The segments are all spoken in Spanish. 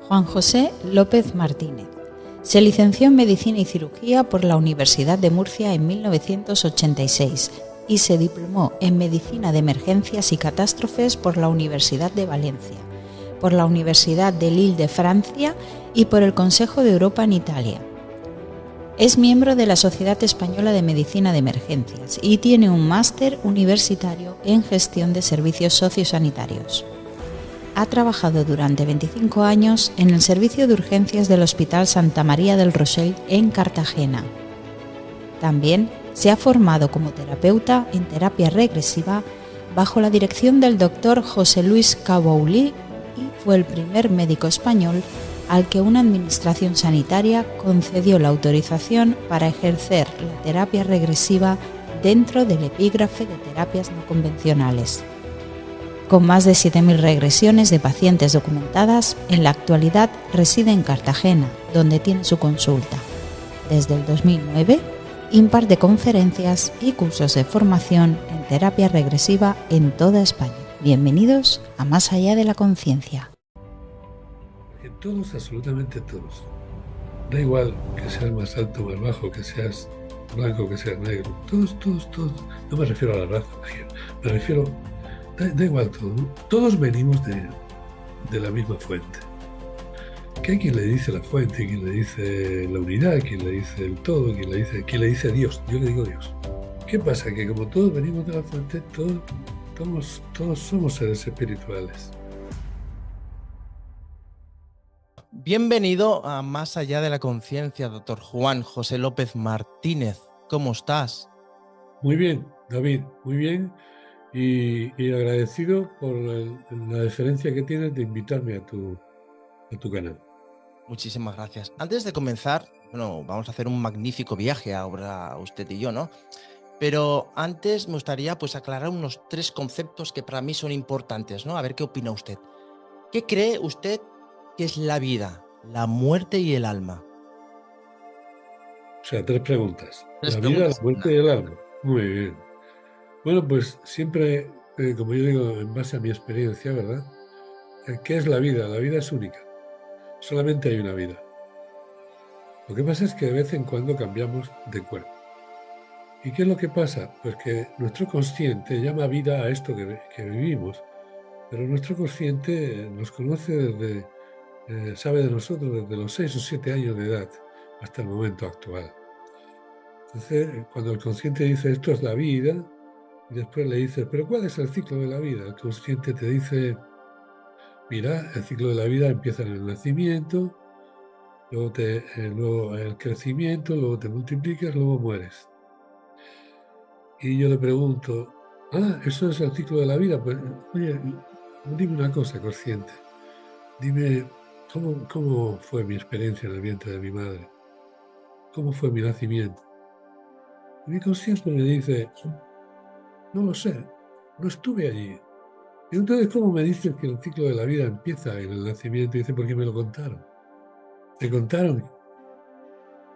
Juan José López Martínez. Se licenció en Medicina y Cirugía por la Universidad de Murcia en 1986 y se diplomó en Medicina de Emergencias y Catástrofes por la Universidad de Valencia, por la Universidad de Lille de Francia y por el Consejo de Europa en Italia. Es miembro de la Sociedad Española de Medicina de Emergencias y tiene un máster universitario en Gestión de Servicios Sociosanitarios. Ha trabajado durante 25 años en el servicio de urgencias del Hospital Santa María del Rossell en Cartagena. También se ha formado como terapeuta en terapia regresiva bajo la dirección del Dr. José Luis Caboulí y fue el primer médico español al que una administración sanitaria concedió la autorización para ejercer la terapia regresiva dentro del epígrafe de terapias no convencionales. Con más de 7.000 regresiones de pacientes documentadas, en la actualidad reside en Cartagena, donde tiene su consulta. Desde el 2009, imparte conferencias y cursos de formación en terapia regresiva en toda España. Bienvenidos a Más allá de la conciencia. Que todos, absolutamente todos. Da igual que seas más alto o más bajo, que seas blanco, que seas negro. Todos. No me refiero a la raza, me refiero... Da igual todo, ¿no? Todos venimos de la misma fuente. Que hay quien le dice la fuente, quien le dice la unidad, quien le dice el todo, quien le dice Dios. Yo le digo Dios. ¿Qué pasa? Que como todos venimos de la fuente, todos somos seres espirituales. Bienvenido a Más allá de la conciencia, doctor Juan José López Martínez. ¿Cómo estás? Muy bien, David, muy bien. Y agradecido por la deferencia que tienes de invitarme a tu canal. Muchísimas gracias. Antes de comenzar, vamos a hacer un magnífico viaje ahora usted y yo, ¿no? Pero antes me gustaría aclarar unos 3 conceptos que para mí son importantes, ¿no? A ver qué opina usted. ¿Qué cree usted que es la vida, la muerte y el alma? O sea, 3 preguntas. La vida, Preguntas. la muerte y el alma. Muy bien. Bueno, pues siempre, como yo digo, en base a mi experiencia, ¿verdad? ¿Qué es la vida? La vida es única. Solamente hay una vida. Lo que pasa es que de vez en cuando cambiamos de cuerpo. ¿Y qué es lo que pasa? Pues que nuestro consciente llama vida a esto que vivimos, pero nuestro consciente nos conoce sabe de nosotros desde los 6 o 7 años de edad hasta el momento actual. Entonces, cuando el consciente dice esto es la vida, y después le dices, ¿pero cuál es el ciclo de la vida? El consciente te dice, mira, el ciclo de la vida empieza en el nacimiento, luego el crecimiento, luego te multiplicas, luego mueres. Y yo le pregunto, ¿eso es el ciclo de la vida? Pues, oye, dime una cosa, consciente. Dime, ¿cómo fue mi experiencia en el vientre de mi madre? ¿Cómo fue mi nacimiento? Y mi consciente me dice, no lo sé, no estuve allí. Y entonces, ¿cómo me dices que el ciclo de la vida empieza en el nacimiento? Y dice, porque me lo contaron. Me contaron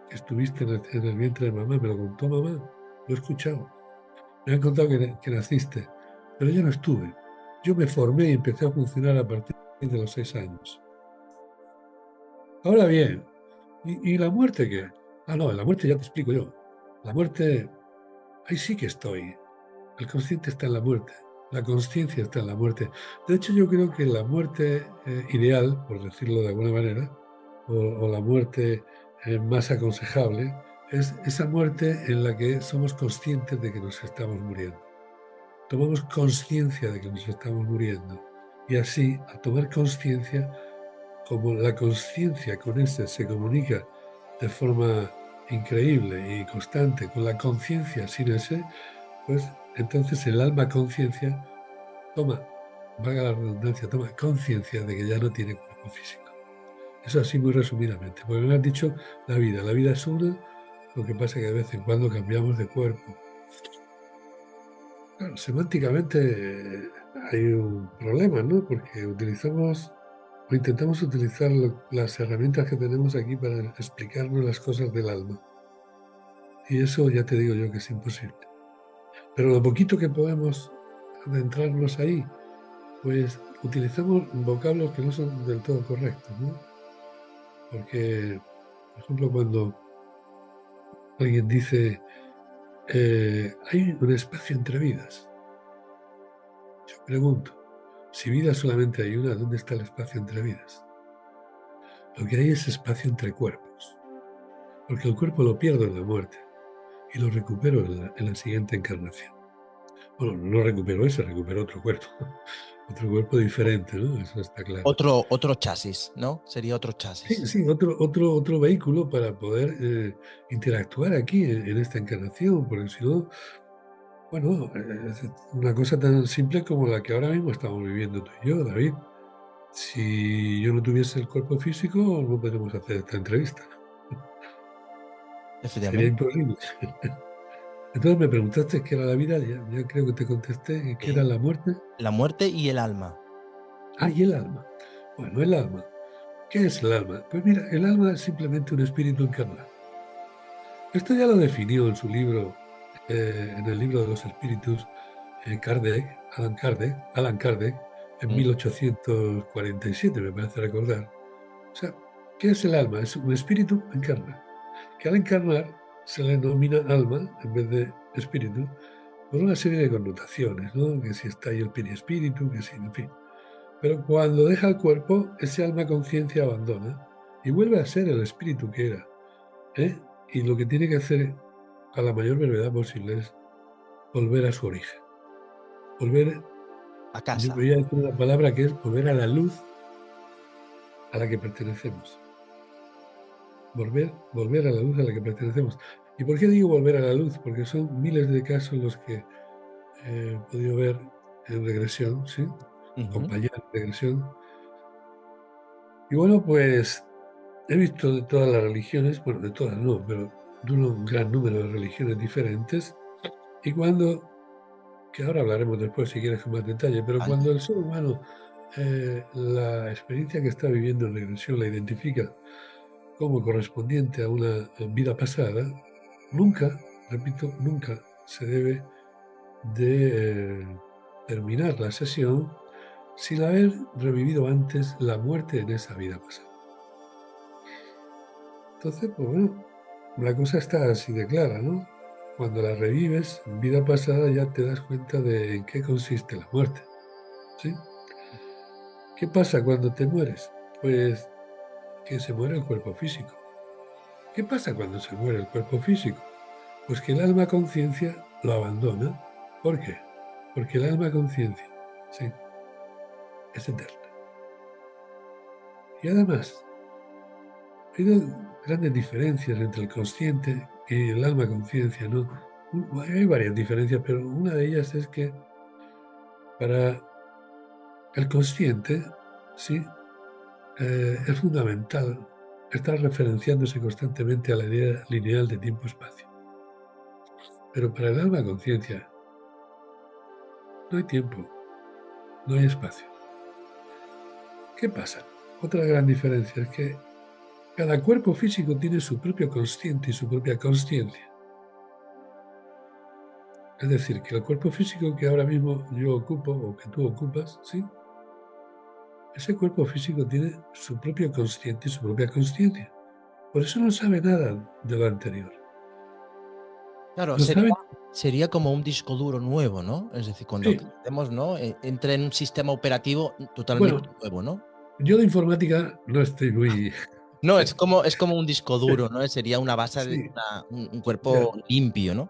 que estuviste en el vientre de mamá, me lo contó mamá, lo he escuchado. Me han contado que naciste, pero yo no estuve. Yo me formé y empecé a funcionar a partir de los 6 años. Ahora bien, ¿y la muerte qué? No, la muerte ya te explico yo. La muerte, ahí sí que estoy. El consciente está en la muerte. La conciencia está en la muerte. De hecho, yo creo que la muerte ideal, por decirlo de alguna manera, o la muerte más aconsejable, es esa muerte en la que somos conscientes de que nos estamos muriendo. Tomamos conciencia de que nos estamos muriendo. Y así, al tomar conciencia, como la conciencia con ese se comunica de forma increíble y constante con la conciencia sin ese, pues entonces el alma conciencia toma, valga la redundancia, toma conciencia de que ya no tiene cuerpo físico. Eso así muy resumidamente, porque me has dicho la vida es una, lo que pasa es que de vez en cuando cambiamos de cuerpo. Claro, semánticamente hay un problema, ¿no? Porque utilizamos o intentamos utilizar las herramientas que tenemos aquí para explicarnos las cosas del alma. Y eso ya te digo yo que es imposible. Pero lo poquito que podemos adentrarnos ahí, pues utilizamos vocablos que no son del todo correctos, ¿no? Porque, por ejemplo, cuando alguien dice, hay un espacio entre vidas, yo pregunto, si vida solamente hay una, ¿dónde está el espacio entre vidas? Lo que hay es espacio entre cuerpos, porque el cuerpo lo pierdo en la muerte y lo recupero en la siguiente encarnación. Bueno, no lo recupero ese, recupero otro cuerpo diferente, ¿no? Eso está claro. Otro chasis, ¿no? Sería otro chasis. Sí, sí, otro vehículo para poder interactuar aquí en esta encarnación, porque si no, bueno, es una cosa tan simple como la que ahora mismo estamos viviendo tú y yo, David. Si yo no tuviese el cuerpo físico, no podemos hacer esta entrevista. Sería Efectivamente. imposible. Entonces me preguntaste qué era la vida, ya creo que te contesté, qué era la muerte. La muerte y el alma. Ah, y el alma. Bueno, el alma. ¿Qué es el alma? Pues mira, el alma es simplemente un espíritu encarnado. Esto ya lo definió en su libro, en el libro de los espíritus, Alan Kardec, en 1847, me parece recordar. O sea, ¿qué es el alma? Es un espíritu encarnado. Que al encarnar se le denomina alma en vez de espíritu, por una serie de connotaciones, ¿no? Que si está ahí el perispíritu, que si, en fin. Pero cuando deja el cuerpo, ese alma conciencia abandona y vuelve a ser el espíritu que era, ¿eh? Y lo que tiene que hacer a la mayor brevedad posible es volver a su origen. Volver, A yo casa. voy a decir una palabra que es volver a la luz a la que pertenecemos. Volver a la luz a la que pertenecemos. ¿Y por qué digo volver a la luz? Porque son miles de casos los que he podido ver en regresión, ¿sí? Acompañar en regresión. Y bueno, pues he visto de todas las religiones, bueno, de todas no, pero de un gran número de religiones diferentes. Y cuando, que ahora hablaremos después si quieres con más detalle, pero cuando el ser humano la experiencia que está viviendo en regresión la identifica como correspondiente a una vida pasada, nunca, repito, nunca se debe de terminar la sesión sin haber revivido antes la muerte en esa vida pasada. Entonces, pues bueno, la cosa está así de clara, ¿no? Cuando la revives en vida pasada ya te das cuenta de en qué consiste la muerte, ¿sí? ¿Qué pasa cuando te mueres? Pues que se muere el cuerpo físico. ¿Qué pasa cuando se muere el cuerpo físico? Pues que el alma conciencia lo abandona. ¿Por qué? Porque el alma conciencia, sí, es eterna. Y además, hay grandes diferencias entre el consciente y el alma conciencia, ¿no? Hay varias diferencias, pero una de ellas es que para el consciente, sí, es fundamental estar referenciándose constantemente a la idea lineal de tiempo-espacio. Pero para el alma conciencia no hay tiempo, no hay espacio. ¿Qué pasa? Otra gran diferencia es que cada cuerpo físico tiene su propio consciente y su propia consciencia. Es decir, que el cuerpo físico que ahora mismo yo ocupo o que tú ocupas, ¿sí? Ese cuerpo físico tiene su propio consciente y su propia consciencia. Por eso no sabe nada de lo anterior. Claro, No sabe. sería como un disco duro nuevo, ¿no? Es decir, cuando Sí. crecemos, ¿no? Entra en un sistema operativo totalmente Bueno, nuevo, ¿no? yo de informática no estoy muy. No, es como un disco duro, ¿no? Sería una base de Sí, un ya. cuerpo limpio, ¿no?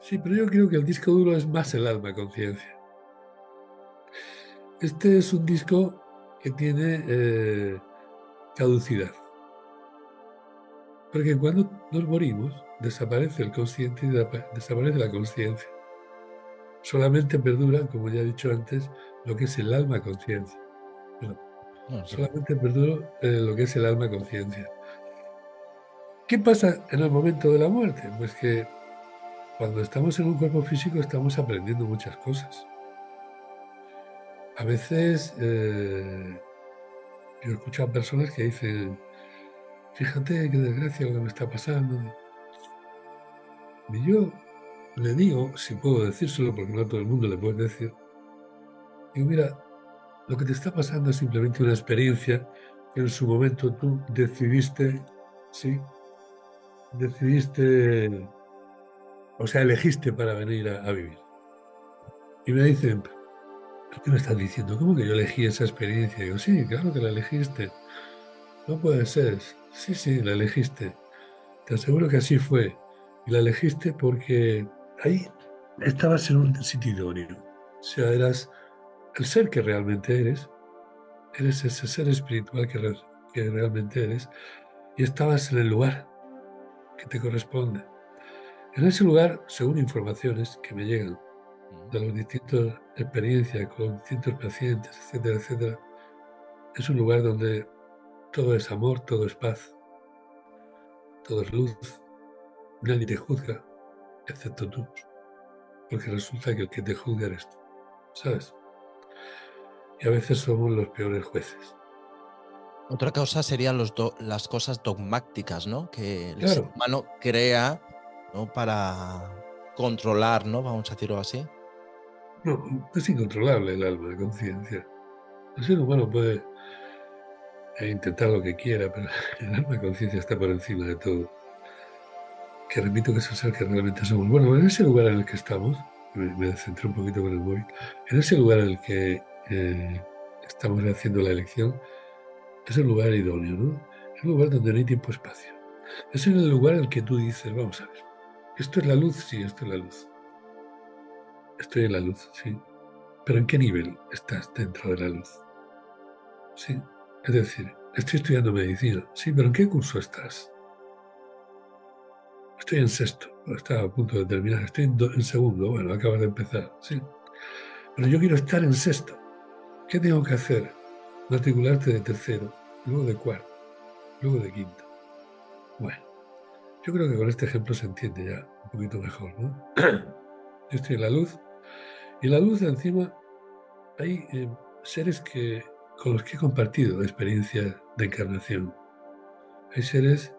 Sí, pero yo creo que el disco duro es más el alma conciencia. Este es un disco que tiene caducidad. Porque cuando nos morimos, desaparece el consciente y desaparece la conciencia. Solamente perdura, como ya he dicho antes, lo que es el alma conciencia. Bueno, No, solamente perdura lo que es el alma conciencia. ¿Qué pasa en el momento de la muerte? Pues que cuando estamos en un cuerpo físico estamos aprendiendo muchas cosas. A veces yo he escuchado a personas que dicen, fíjate qué desgracia lo que me está pasando. Y yo le digo, si puedo decírselo, porque no a todo el mundo le puedo decir, digo, mira, lo que te está pasando es simplemente una experiencia que en su momento tú decidiste, sí, decidiste, o sea, elegiste para venir a vivir. Y me dicen, ¿qué me estás diciendo? ¿Cómo que yo elegí esa experiencia? Y digo, sí, claro que la elegiste. No puede ser. Sí, sí, la elegiste. Te aseguro que así fue. Y la elegiste porque ahí estabas en un sitio idóneo. O sea, eras el ser que realmente eres ese ser espiritual que realmente eres, y estabas en el lugar que te corresponde. En ese lugar, según informaciones que me llegan de las distintas experiencias con los distintos pacientes, etcétera, etcétera, es un lugar donde todo es amor, todo es paz, todo es luz, nadie te juzga, excepto tú, porque resulta que el que te juzga eres tú, ¿sabes? Y a veces somos los peores jueces. Otra cosa serían las cosas dogmáticas, ¿no? Que el ser Claro, humano crea, ¿no? Para controlar, ¿no? Vamos a decirlo así. no, es incontrolable el alma, la conciencia. El ser humano puede intentar lo que quiera, pero el alma, la conciencia está por encima de todo. Que repito que es el ser que realmente somos. Bueno, en ese lugar en el que estamos, me centré un poquito con el móvil, en ese lugar en el que estamos haciendo la elección, es el lugar idóneo, ¿no? Es un lugar donde no hay tiempo-espacio. Es en el lugar en el que tú dices, vamos a ver, ¿esto es la luz? Sí, esto es la luz. Estoy en la luz, sí. Pero ¿en qué nivel estás dentro de la luz? Sí. Es decir, estoy estudiando medicina, sí, pero ¿en qué curso estás? Estoy en sexto, estaba a punto de terminar, estoy en segundo, bueno, acabas de empezar, sí. Pero yo quiero estar en sexto. ¿Qué tengo que hacer? Matricularte de tercero, luego de cuarto, luego de quinto. Bueno, yo creo que con este ejemplo se entiende ya un poquito mejor, ¿no? Yo estoy en la luz, y en la luz encima hay seres con los que he compartido experiencias de encarnación. Hay seres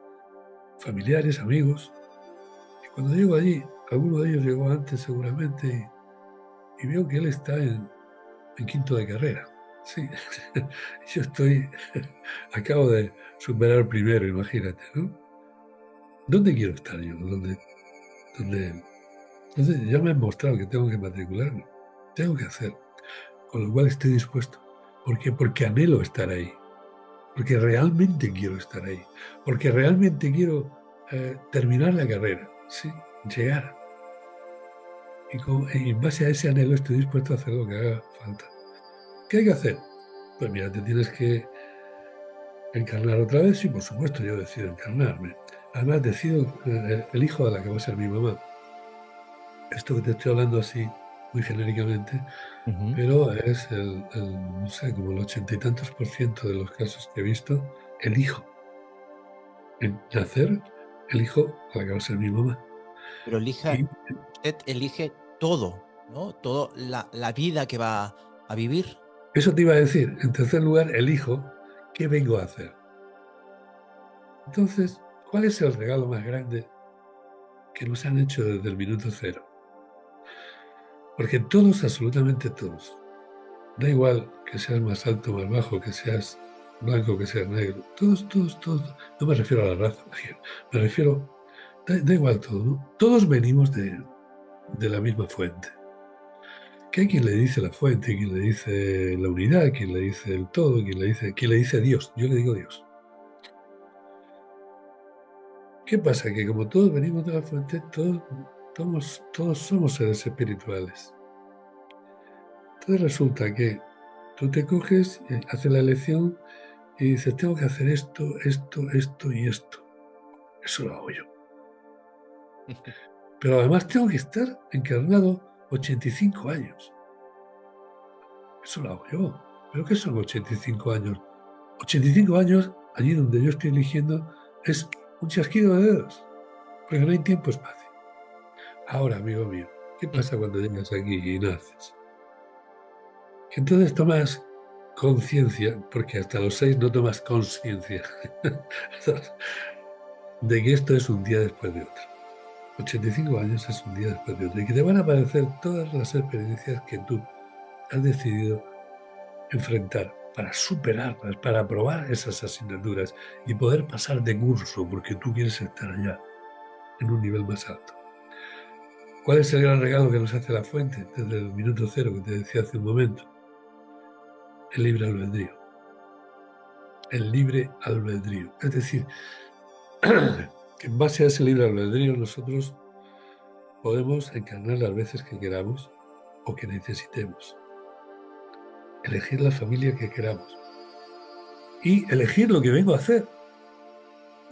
familiares, amigos, y cuando llego allí, alguno de ellos llegó antes seguramente, y veo que él está en quinto de carrera. Sí, yo acabo de superar el primero, imagínate, ¿no? ¿Dónde quiero estar yo? ¿Dónde? Entonces ya me han mostrado que tengo que matricularme, tengo que hacer, con lo cual estoy dispuesto. ¿Por qué? Porque anhelo estar ahí, porque realmente quiero estar ahí, porque realmente quiero terminar la carrera, sí, llegar. Y en base a ese anhelo estoy dispuesto a hacer lo que haga falta. ¿Qué hay que hacer? Pues mira, te tienes que encarnar otra vez. Sí, por supuesto, yo decido encarnarme. Además, decido, elijo a la que va a ser mi mamá. Esto que te estoy hablando así, muy genéricamente, Ujú. pero es no sé, como el 80 y tantos % de los casos que he visto, elijo. En nacer, elijo a la que va a ser mi mamá. Pero elija, Y usted elige todo, ¿no? Todo, la vida que va a vivir. eso te iba a decir. En tercer lugar, elijo qué vengo a hacer. Entonces, ¿cuál es el regalo más grande que nos han hecho desde el minuto cero? Porque todos, absolutamente todos, da igual que seas más alto o más bajo, que seas blanco, que seas negro, todos, todos, todos, no me refiero a la raza, me refiero, da igual todo, ¿no? Todos venimos de la misma fuente. Que hay quien le dice la fuente, quien le dice la unidad, quien le dice el todo, quien le dice Dios. Yo le digo Dios. ¿Qué pasa? Que como todos venimos de la fuente, todos somos seres espirituales. Entonces resulta que tú te coges, haces la elección y dices, tengo que hacer esto, esto, esto y esto. Eso lo hago yo. Pero además tengo que estar encarnado 85 años. Eso lo hago yo. ¿Pero qué son 85 años? 85 años, allí donde yo estoy eligiendo, es un chasquido de dedos. Porque no hay tiempo-espacio. Ahora, amigo mío, ¿qué pasa cuando llegas aquí y naces? Que entonces tomas conciencia, porque hasta los 6 no tomas conciencia, de que esto es un día después de otro. 85 años es un día después de otro. Y que te van a aparecer todas las experiencias que tú has decidido enfrentar. para superarlas, para aprobar esas asignaturas y poder pasar de curso porque tú quieres estar allá, en un nivel más alto. ¿Cuál es el gran regalo que nos hace la fuente desde el minuto cero que te decía hace un momento? El libre albedrío. El libre albedrío. Es decir, que en base a ese libre albedrío nosotros podemos encarnar las veces que queramos o que necesitemos. Elegir la familia que queramos. Y elegir lo que vengo a hacer.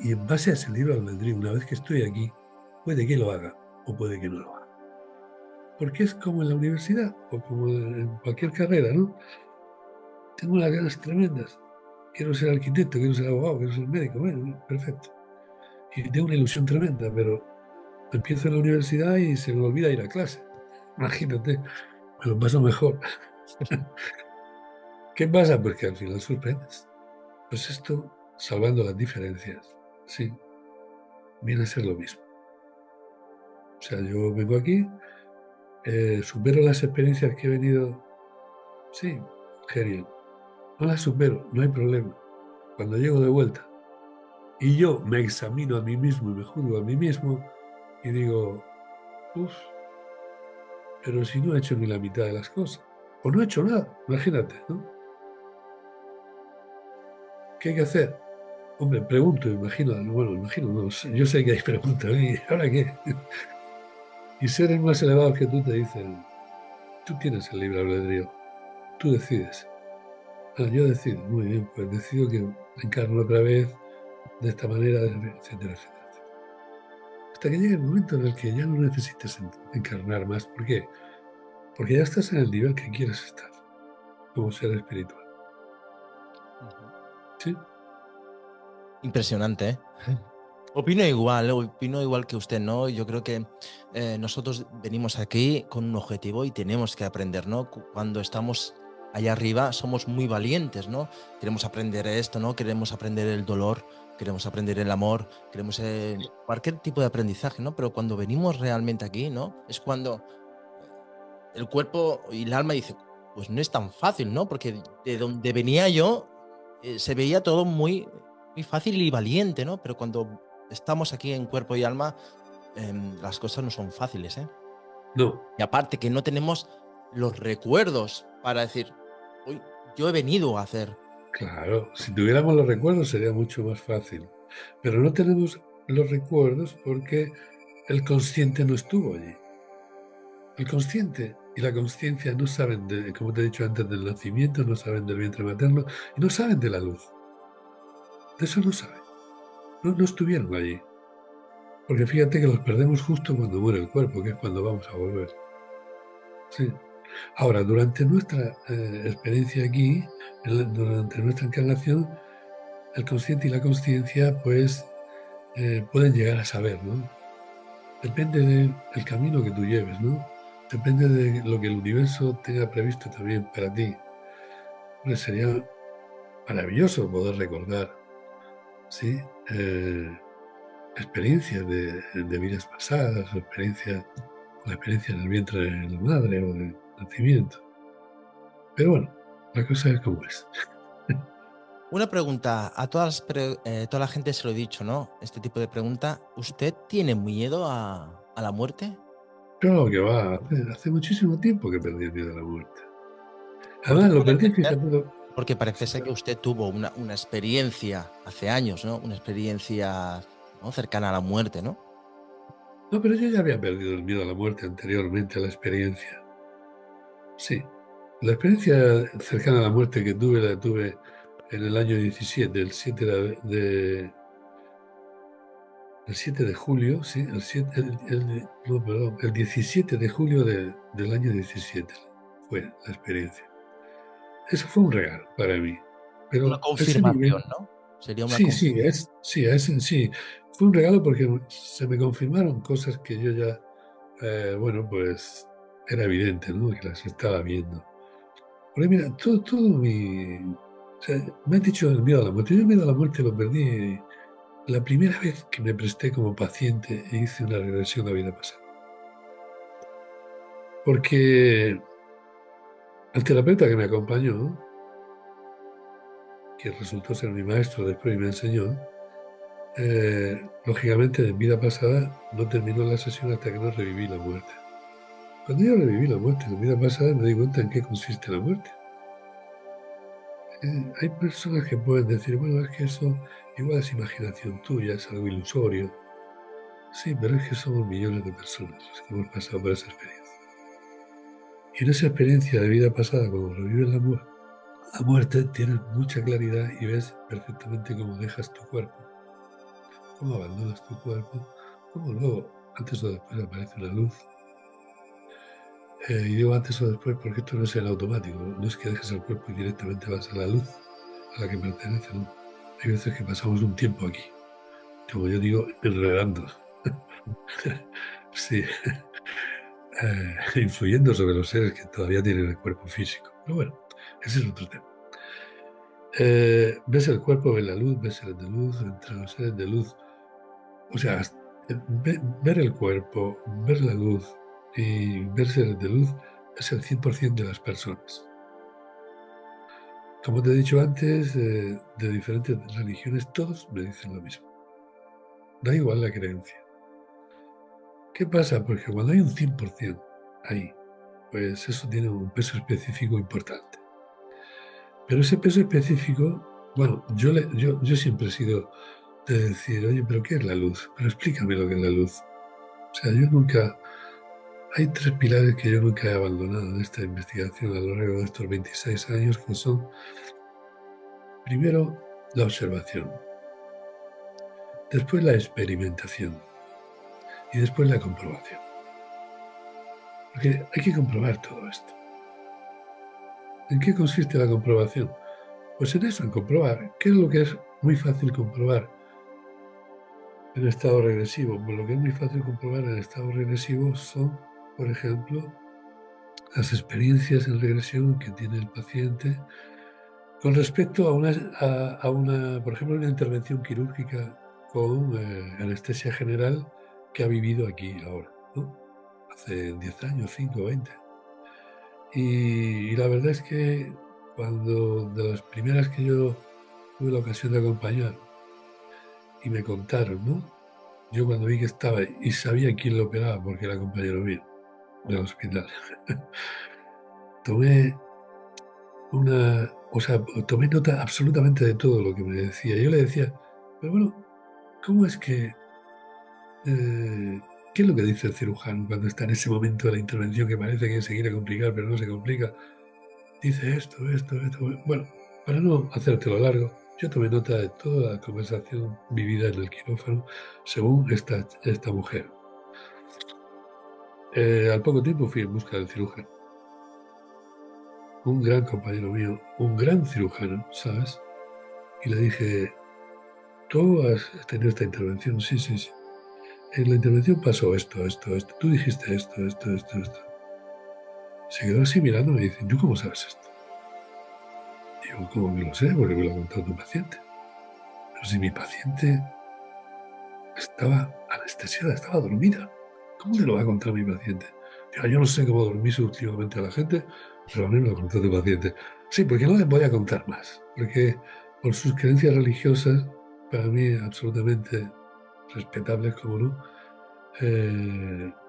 Y en base a ese libre albedrío, una vez que estoy aquí, puede que lo haga o puede que no lo haga. Porque es como en la universidad o como en cualquier carrera, ¿no? Tengo unas ganas tremendas. Quiero ser arquitecto, quiero ser abogado, quiero ser médico. Bueno, perfecto. Y tengo una ilusión tremenda, pero empiezo en la universidad y se me olvida ir a clase. Imagínate, me lo paso mejor. ¿Qué pasa? Pues que al final sorprendes. Pues esto, salvando las diferencias, sí, viene a ser lo mismo. O sea, yo vengo aquí, supero las experiencias que he venido, sí, genial. No las supero, no hay problema. Cuando llego de vuelta y yo me examino a mí mismo y me juzgo a mí mismo y digo, uff, pero si no he hecho ni la mitad de las cosas, o no he hecho nada, imagínate, ¿no? ¿Qué hay que hacer? Hombre, pregunto, imagino, bueno, imagino, no, yo sé que hay preguntas, ¿y ahora qué? Y seres más elevados que tú te dicen, tú tienes el libre albedrío, tú decides. Ah, yo decido, muy bien, pues decido que encarno otra vez de esta manera, etcétera, etcétera. Hasta que llegue el momento en el que ya no necesites encarnar más. ¿Por qué? Porque ya estás en el nivel que quieres estar, como ser espiritual. ¿Sí? Impresionante, ¿eh? Opino igual que usted, ¿no? Yo creo que nosotros venimos aquí con un objetivo y tenemos que aprender, ¿no? Cuando estamos allá arriba somos muy valientes, ¿no? Queremos aprender esto, ¿no? Queremos aprender el dolor, queremos aprender el amor, queremos cualquier tipo de aprendizaje, ¿no? Pero cuando venimos realmente aquí, ¿no? Es cuando el cuerpo y el alma dice, pues no es tan fácil, ¿no? Porque de donde venía yo se veía todo muy, muy fácil y valiente, ¿no? Pero cuando estamos aquí en cuerpo y alma, las cosas no son fáciles, ¿eh? No, Y aparte que no tenemos los recuerdos para decir, uy, yo he venido a hacer. claro, si tuviéramos los recuerdos sería mucho más fácil. Pero no tenemos los recuerdos porque el consciente no estuvo allí. El consciente y la consciencia no saben, como te he dicho antes, del nacimiento, no saben del vientre materno y no saben de la luz. De eso no saben. No, no estuvieron allí. Porque fíjate que los perdemos justo cuando muere el cuerpo, que es cuando vamos a volver. Sí. Ahora, durante nuestra experiencia aquí, durante nuestra encarnación, el consciente y la consciencia, pues, pueden llegar a saber, ¿no? Depende del camino que tú lleves, ¿no? Depende de lo que el universo tenga previsto también para ti. Pues sería maravilloso poder recordar, ¿sí? Experiencias de vidas pasadas, experiencias, la experiencia en el vientre de la madre o del nacimiento. Pero bueno, la cosa es como es. Una pregunta, a toda la gente se lo he dicho, ¿no? Este tipo de pregunta, ¿usted tiene miedo a la muerte? Claro que va, hace muchísimo tiempo que perdí el miedo a la muerte. Porque Además, lo puede perdí, ser, fíjate, porque parece ser que usted tuvo una experiencia hace años, ¿no? Una experiencia, ¿no? Cercana a la muerte, ¿no? no, pero yo ya había perdido el miedo a la muerte anteriormente a la experiencia. Sí, la experiencia cercana a la muerte que tuve, la tuve en el año 17, el 7 el 7 de julio, sí, no, perdón, el 17 de julio del año 17 fue la experiencia. Eso fue un regalo para mí. Una Pero ese confirmación, nivel, ¿no? Sería una sí, sí, confirmación. sí, fue un regalo porque se me confirmaron cosas que yo ya, bueno, pues era evidente, ¿no? Que las estaba viendo. Porque mira, todo mi... O sea, me han dicho el miedo a la muerte. Yo el miedo a la muerte lo perdí la primera vez que me presté como paciente e hice una regresión a vida pasada. Porque el terapeuta que me acompañó que resultó ser mi maestro después y me enseñó, lógicamente en vida pasada no terminó la sesión hasta que no reviví la muerte. Cuando yo reviví la muerte en vida pasada me di cuenta en qué consiste la muerte. Hay personas que pueden decir, bueno, es que eso igual es imaginación tuya, es algo ilusorio. Sí, pero es que somos millones de personas los que hemos pasado por esa experiencia. Y en esa experiencia de vida pasada, cuando revives la muerte, tienes mucha claridad y ves perfectamente cómo dejas tu cuerpo, cómo abandonas tu cuerpo, cómo luego, antes o después, aparece una luz. Y digo antes o después porque esto no es en automático, no es que dejes el cuerpo y directamente vas a la luz a la que pertenece, ¿no? Hay veces que pasamos un tiempo aquí, como yo digo, enredando. Sí, influyendo sobre los seres que todavía tienen el cuerpo físico. Pero bueno, ese es otro tema. Ves el cuerpo, ves la luz, ves seres de luz, entre los seres de luz. O sea, ver el cuerpo, ver la luz y ver seres de luz es el 100% de las personas. Como te he dicho antes, de diferentes religiones, todos me dicen lo mismo. Da igual la creencia. ¿Qué pasa? Porque cuando hay un 100% ahí, pues eso tiene un peso específico importante. Pero ese peso específico, bueno, yo siempre he sido de decir, oye, ¿pero qué es la luz? Pero explícame lo que es la luz. O sea, yo nunca... Hay 3 pilares que yo nunca he abandonado en esta investigación a lo largo de estos 26 años, que son, primero, la observación, después la experimentación y después la comprobación. Porque hay que comprobar todo esto. ¿En qué consiste la comprobación? Pues en eso, en comprobar. ¿Qué es lo que es muy fácil comprobar en estado regresivo? Pues lo que es muy fácil comprobar en estado regresivo son, por ejemplo, las experiencias en regresión que tiene el paciente con respecto a una, por ejemplo, una intervención quirúrgica con anestesia general que ha vivido aquí ahora, ¿no? Hace 10 años, 5, 20. Y la verdad es que cuando de las primeras que yo tuve la ocasión de acompañar y me contaron, ¿no? Yo cuando vi que estaba y sabía quién lo operaba porque era compañero mío del hospital, tomé tomé nota absolutamente de todo lo que me decía. Yo le decía, pero bueno, ¿cómo es que, qué es lo que dice el cirujano cuando está en ese momento de la intervención que parece que se quiere complicar, pero no se complica? Dice esto. Bueno, para no hacértelo largo, yo tomé nota de toda la conversación vivida en el quirófano según esta mujer. Al poco tiempo fui en busca del cirujano. Un gran compañero mío, un gran cirujano, ¿sabes? Y le dije, ¿tú has tenido esta intervención? Sí. En la intervención pasó esto. Tú dijiste esto. Se quedó así mirándome y dice, ¿tú cómo sabes esto? Digo, ¿cómo que lo sé? Porque me lo ha contado tu paciente. Pero si mi paciente estaba anestesiada, estaba dormida, ¿cómo te lo va a contar mi paciente? Digo, yo no sé cómo dormís últimamente a la gente, pero a mí me lo contó tu paciente. Sí, porque no les voy a contar más, porque por sus creencias religiosas, para mí absolutamente respetables como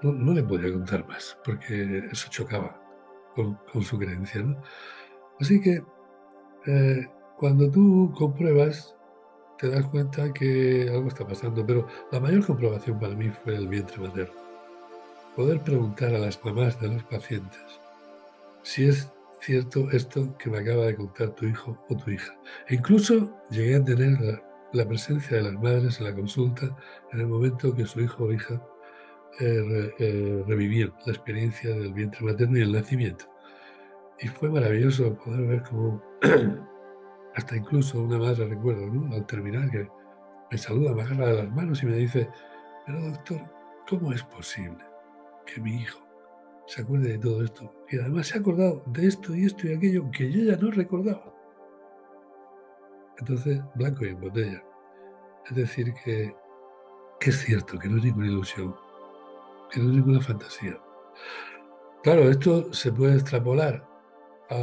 no le podía contar más, porque eso chocaba con su creencia, ¿no? Así que cuando tú compruebas, te das cuenta que algo está pasando, pero la mayor comprobación para mí fue el vientre materno. Poder preguntar a las mamás de los pacientes si es cierto esto que me acaba de contar tu hijo o tu hija. E incluso llegué a tener la presencia de las madres en la consulta en el momento que su hijo o hija revivieron la experiencia del vientre materno y el nacimiento. Y fue maravilloso poder ver cómo hasta incluso una madre, recuerdo, ¿no? Al terminar, que me saluda, me agarra de las manos y me dice, pero doctor, ¿cómo es posible que mi hijo se acuerde de todo esto? Y además se ha acordado de esto y aquello que yo ya no recordaba. Entonces, blanco y en botella. Es decir, que es cierto, que no es ninguna ilusión, que no es ninguna fantasía. Claro, esto se puede extrapolar a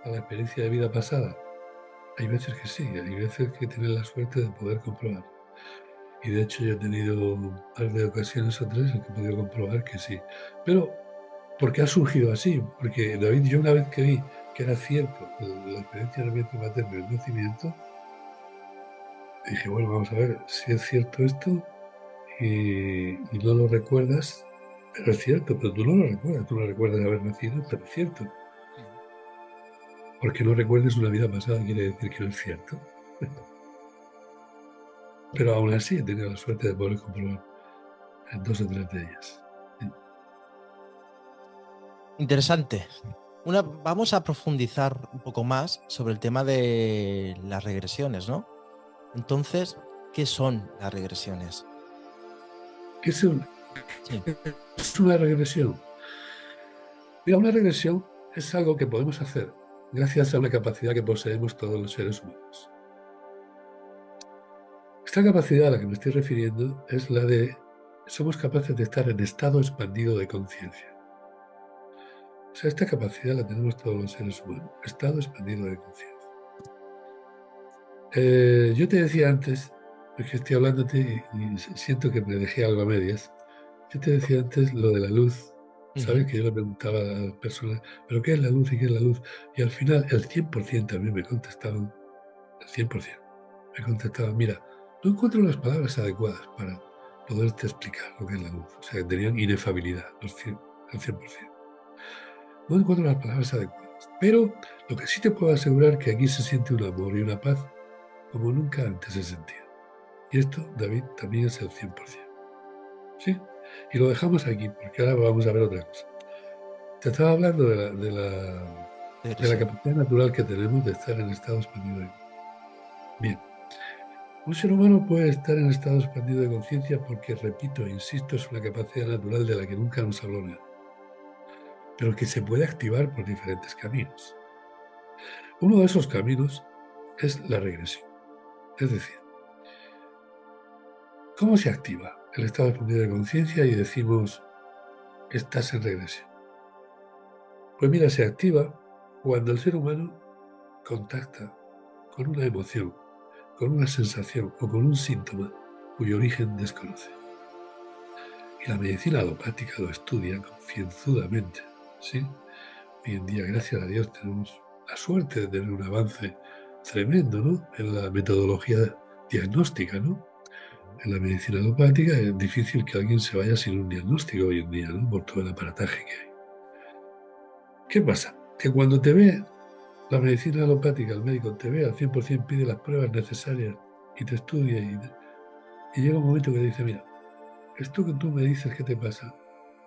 la experiencia de vida pasada. Hay veces que sí, hay veces que tienes la suerte de poder comprobar. Y de hecho yo he tenido un par de ocasiones o tres en que he podido comprobar que sí. Pero, ¿por qué ha surgido así? Porque David, yo una vez que vi que era cierto la experiencia del vientre materno y el nacimiento, dije, bueno, vamos a ver si es cierto esto y no lo recuerdas, pero es cierto, pero tú no recuerdas haber nacido, pero es cierto. Porque no recuerdes una vida pasada quiere decir que no es cierto. Pero aún así he tenido la suerte de poder comprobar en dos o tres de ellas. Interesante. Vamos a profundizar un poco más sobre el tema de las regresiones, ¿no? Entonces, ¿qué son las regresiones? ¿Qué Sí. es una regresión? Mira, una regresión es algo que podemos hacer gracias a una capacidad que poseemos todos los seres humanos. Esta capacidad a la que me estoy refiriendo es la de somos capaces de estar en estado expandido de conciencia. O sea, esta capacidad la tenemos todos los seres humanos, estado expandido de conciencia. Yo te decía antes, porque estoy hablándote y siento que me dejé algo a medias, yo te decía antes lo de la luz, ¿sabes? Ujú. Que yo le preguntaba a las personas, ¿pero qué es la luz y qué es la luz? Y al final el 100% a mí me contestaban, el 100%, me contestaban, mira, no encuentro las palabras adecuadas para poderte explicar lo que es la luz. O sea, tenían inefabilidad, el 100%. No encuentro las palabras adecuadas. Pero lo que sí te puedo asegurar es que aquí se siente un amor y una paz como nunca antes se sentía. Y esto, David, también es el 100%. ¿Sí? Y lo dejamos aquí, porque ahora vamos a ver otra cosa. Te estaba hablando de la Regresión. capacidad natural que tenemos de estar en estado expandido. Bien, un ser humano puede estar en estado expandido de conciencia porque, repito e insisto, es una capacidad natural de la que nunca nos habló nadie, pero que se puede activar por diferentes caminos. Uno de esos caminos es la regresión. Es decir, ¿cómo se activa el estado expandido de conciencia y decimos estás en regresión? Pues mira, se activa cuando el ser humano contacta con una emoción, con una sensación o con un síntoma cuyo origen desconoce. Y la medicina alopática lo estudia concienzudamente, ¿sí? Hoy en día, gracias a Dios, tenemos la suerte de tener un avance tremendo, ¿no? En la metodología diagnóstica, ¿no? En la medicina alopática es difícil que alguien se vaya sin un diagnóstico hoy en día, ¿no? Por todo el aparataje que hay. ¿Qué pasa? Que cuando te ve la medicina alopática, el médico te ve al 100%, pide las pruebas necesarias y te estudia y llega un momento que te dice, mira, esto que tú me dices que te pasa,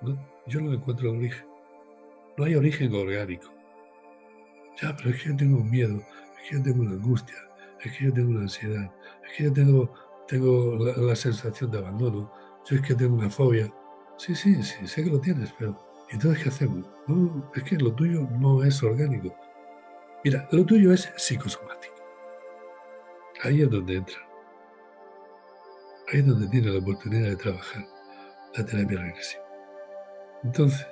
¿no? Yo no encuentro el origen. No hay origen orgánico. Ya, pero es que yo tengo un miedo, es que yo tengo una angustia, es que yo tengo una ansiedad, es que yo tengo la sensación de abandono, yo es que tengo una fobia. Sí, sí, sí, sé que lo tienes, pero entonces ¿qué hacemos? No, es que lo tuyo no es orgánico. Mira, lo tuyo es psicosomático. Ahí es donde entra. Ahí es donde tiene la oportunidad de trabajar la terapia regresiva. Entonces,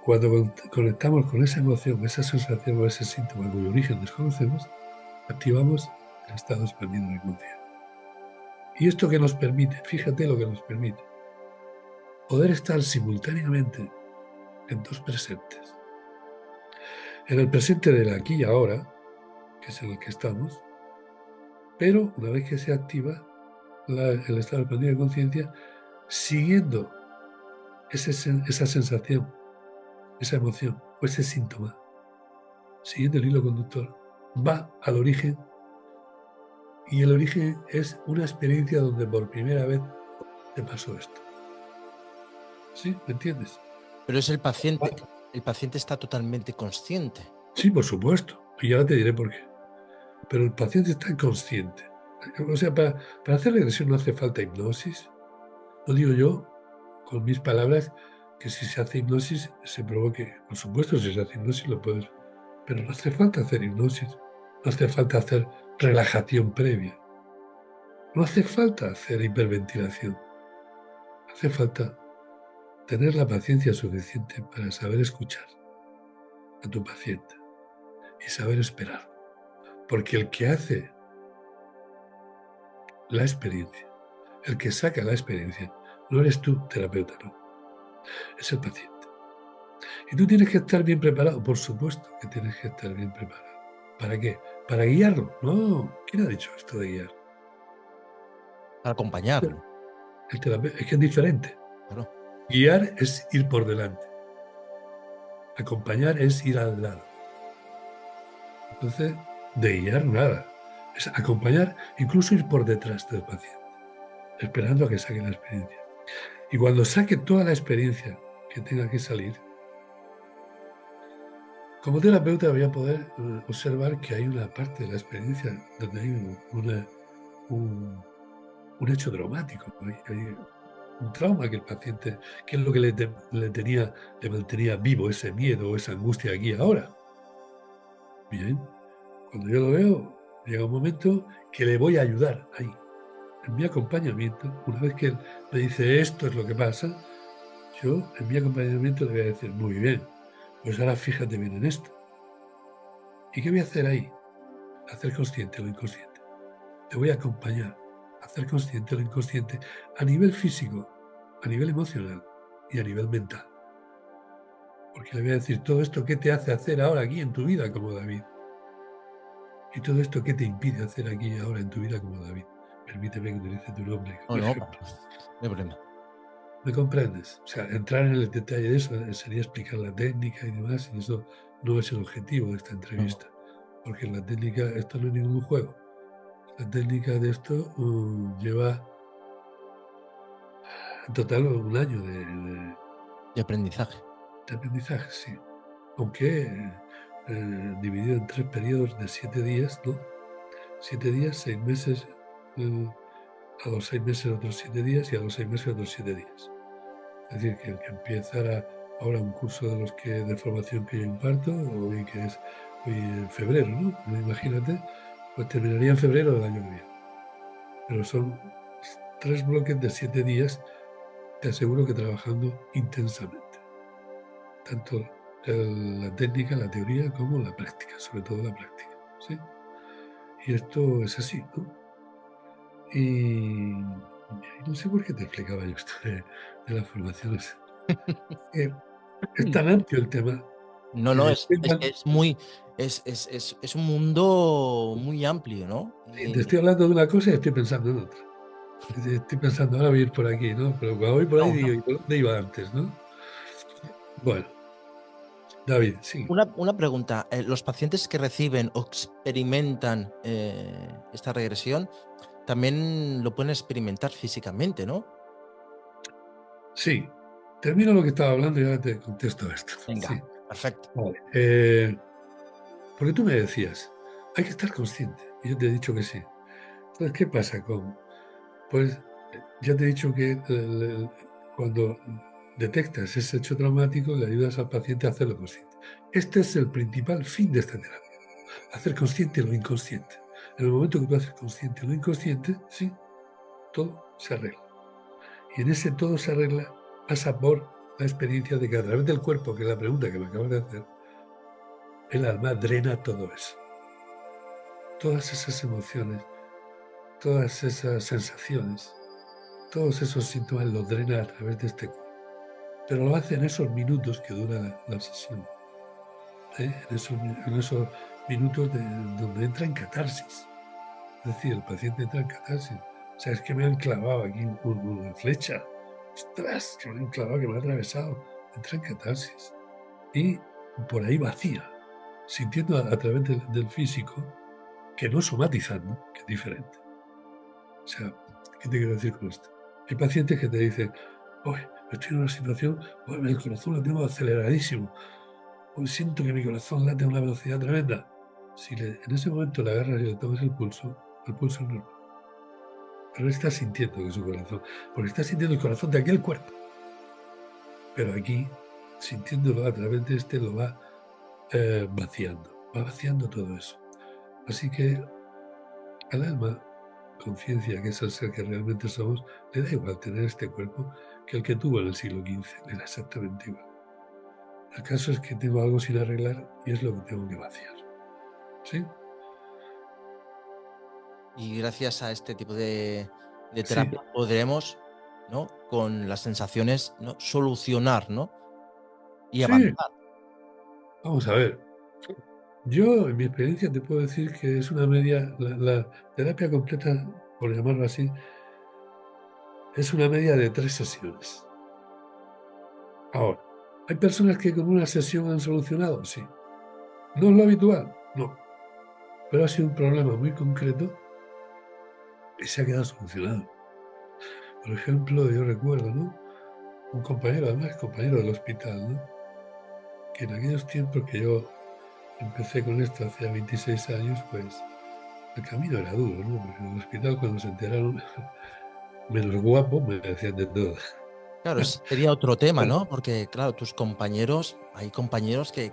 cuando conectamos con esa emoción, esa sensación o ese síntoma cuyo origen desconocemos, activamos el estado expandido de conciencia. ¿Y esto que nos permite? Fíjate lo que nos permite. Poder estar simultáneamente en dos presentes. En el presente del aquí y ahora, que es en el que estamos, pero una vez que se activa el estado expandido de conciencia, siguiendo esa sensación, esa emoción o ese síntoma, siguiendo el hilo conductor, va al origen y el origen es una experiencia donde por primera vez te pasó esto. ¿Sí? ¿Me entiendes? Pero es el paciente está totalmente consciente. Sí, por supuesto. Y ahora te diré por qué. Pero el paciente está inconsciente. O sea, para hacer regresión no hace falta hipnosis. No digo yo, con mis palabras, que si se hace hipnosis se provoque. Por supuesto, si se hace hipnosis lo puedes. Pero no hace falta hacer hipnosis. No hace falta hacer relajación previa. No hace falta hacer hiperventilación. Hace falta tener la paciencia suficiente para saber escuchar a tu paciente y saber esperar. Porque el que hace la experiencia, el que saca la experiencia, no eres tú, terapeuta, no. Es el paciente. Y tú tienes que estar bien preparado, por supuesto que tienes que estar bien preparado. ¿Para qué? ¿Para guiarlo? No, ¿quién ha dicho esto de guiar? Para acompañarlo. El terapeuta, es que es diferente. Claro. Guiar es ir por delante. Acompañar es ir al lado. Entonces, de guiar nada. Es acompañar, incluso ir por detrás del paciente, esperando a que saque la experiencia. Y cuando saque toda la experiencia que tenga que salir, como terapeuta voy a poder observar que hay una parte de la experiencia donde hay un hecho traumático, hay un trauma que el paciente, que es lo que le mantenía vivo ese miedo o esa angustia aquí ahora. Bien, cuando yo lo veo, llega un momento que le voy a ayudar ahí, en mi acompañamiento. Una vez que él me dice esto es lo que pasa, yo en mi acompañamiento le voy a decir, muy bien, pues ahora fíjate bien en esto. ¿Y qué voy a hacer ahí? Hacer consciente lo inconsciente. Te voy a acompañar a hacer consciente lo inconsciente a nivel físico, a nivel emocional y a nivel mental. Porque le voy a decir todo esto, ¿qué te hace hacer ahora aquí en tu vida como David? Y todo esto, ¿qué te impide hacer aquí ahora en tu vida como David? Permíteme que utilice tu nombre como No, no ejemplo. hay problema. ¿Me comprendes? O sea, entrar en el detalle de eso sería explicar la técnica y demás, y eso no es el objetivo de esta entrevista. Porque la técnica, esto no es ningún juego. La técnica de esto lleva en total un año De aprendizaje. de aprendizaje, sí. Aunque dividido en 3 periodos de 7 días, ¿no? 7 días, 6 meses, a los 6 meses otros 7 días y a los 6 meses otros 7 días. Es decir, que el que empezara ahora un curso de formación que yo imparto, hoy que es hoy en febrero, ¿no? Imagínate, pues terminaría en febrero del año que viene. Pero son 3 bloques de 7 días, te aseguro que trabajando intensamente. Tanto la técnica, la teoría, como la práctica, sobre todo la práctica, ¿sí? Y esto es así, ¿no? Y no sé por qué te explicaba yo esto de las formaciones. Es tan amplio el tema. No, no, es muy, es un mundo muy amplio, ¿no? Sí, te estoy hablando de una cosa y estoy pensando en otra. Estoy pensando, ahora voy a ir por aquí, ¿no? Pero cuando voy por ahí digo, ¿y por dónde iba antes, no? Bueno, David, sí. Una pregunta. ¿Los pacientes que reciben o experimentan esta regresión también lo pueden experimentar físicamente, ¿no? Sí. Termino lo que estaba hablando y ahora te contesto esto. Venga, Sí. perfecto. Vale. Porque tú me decías, hay que estar consciente. Y yo te he dicho que sí. Entonces, ¿qué pasa con...? Pues ya te he dicho que cuando detectas ese hecho traumático, le ayudas al paciente a hacerlo consciente. Este es el principal fin de esta terapia. Hacer consciente lo inconsciente. En el momento que tú haces consciente lo inconsciente, sí, todo se arregla. Y en ese todo se arregla pasa por la experiencia de que a través del cuerpo, que es la pregunta que me acabas de hacer, el alma drena todo eso. Todas esas emociones, todas esas sensaciones, todos esos síntomas los drena a través de este cuerpo. Pero lo hace en esos minutos que dura la sesión. En esos minutos donde entra en catarsis. Es decir, el paciente entra en catarsis. O sea, es que me han clavado aquí una flecha. ¡Ostras! Que me han clavado, que me ha atravesado. Entra en catarsis. Y por ahí vacía, sintiendo a través del físico, que no somatizando, que es diferente. O sea, ¿qué te quiero decir con esto? Hay pacientes que te dicen, hoy estoy en una situación, el corazón lo tengo aceleradísimo. Hoy siento que mi corazón late a una velocidad tremenda. Si en ese momento le agarras y le tomas el pulso es normal. Pero él está sintiendo que su corazón, porque está sintiendo el corazón de aquel cuerpo. Pero aquí, sintiéndolo a través de este, lo va vaciando todo eso. Así que al alma, conciencia, que es el ser que realmente somos, le da igual tener este cuerpo que el que tuvo en el siglo XV, le da exactamente igual. El caso es que tengo algo sin arreglar y es lo que tengo que vaciar. ¿Sí? Y gracias a este tipo de Sí, terapia podremos, ¿no? Con las sensaciones, ¿no? Solucionar, ¿no? Y sí, avanzar. vamos a ver. Yo, en mi experiencia, te puedo decir que es una media, la terapia completa, por llamarlo así, es una media de 3 sesiones. Ahora, ¿hay personas que con una sesión han solucionado? Sí. ¿No es lo habitual? No. Pero ha sido un problema muy concreto y se ha quedado solucionado. Por ejemplo, yo recuerdo, ¿no? Un compañero, además compañero del hospital, ¿no? Que en aquellos tiempos que yo empecé con esto, hace 26 años, pues el camino era duro, ¿no? Porque en el hospital cuando se enteraron, menos guapo, me decían de todo. Claro, ese sería otro tema, ¿no? Porque, claro, tus compañeros, hay compañeros que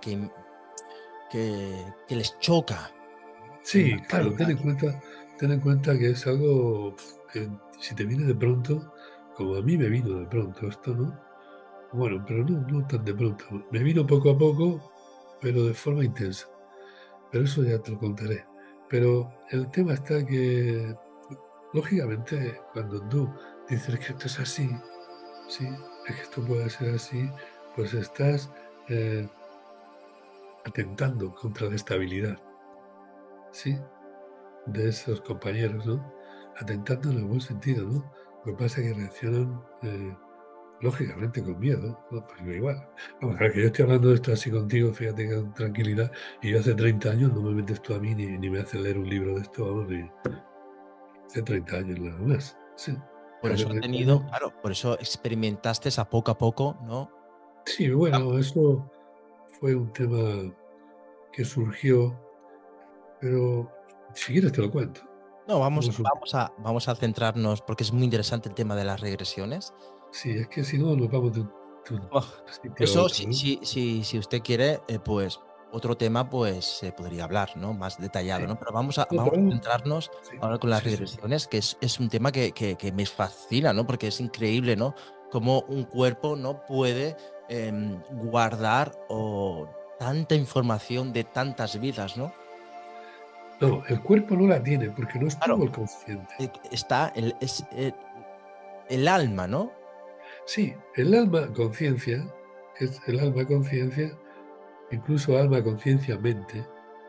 les choca, ¿no? En la Sí, claro, actualidad. ten en cuenta que es algo que si te viene de pronto, como a mí me vino de pronto esto, ¿no? Bueno, pero no tan de pronto. Me vino poco a poco, pero de forma intensa. Pero eso ya te lo contaré. Pero el tema está que, lógicamente, cuando tú dices que esto es así, sí, es que esto puede ser así, pues estás eh, atentando contra la estabilidad, ¿sí? De esos compañeros, ¿no? Atentando en el buen sentido, ¿no? Lo que pasa es que reaccionan, lógicamente, con miedo, ¿no? Pues yo igual. Vamos a ver, que yo estoy hablando de esto así contigo, fíjate que con tranquilidad, y yo hace 30 años no me metes tú a mí ni me haces leer un libro de esto, vamos, ni hace 30 años nada más. Sí, Por hace eso ha 30 tenido, años. claro, por eso experimentaste a poco, ¿no? Sí, bueno, eso fue un tema que surgió, pero si quieres te lo cuento. No, ¿Cómo surgió? vamos a centrarnos, porque es muy interesante el tema de las regresiones. Sí, es que si no nos vamos de un Oh, sitio a eso, otro, ¿no? si usted quiere, pues otro tema, pues se podría hablar, ¿no? Más detallado, Sí. ¿no? Pero No, vamos pero a centrarnos sí, ahora con las sí, sí. regresiones, que es un tema que me fascina, ¿no? Porque es increíble, ¿no? Cómo un cuerpo no puede guardar tanta información de tantas vidas, ¿no? No, el cuerpo no la tiene porque no Claro, estuvo el consciente. está el alma, ¿no? Sí, el alma conciencia, que es el alma conciencia, incluso alma conciencia mente,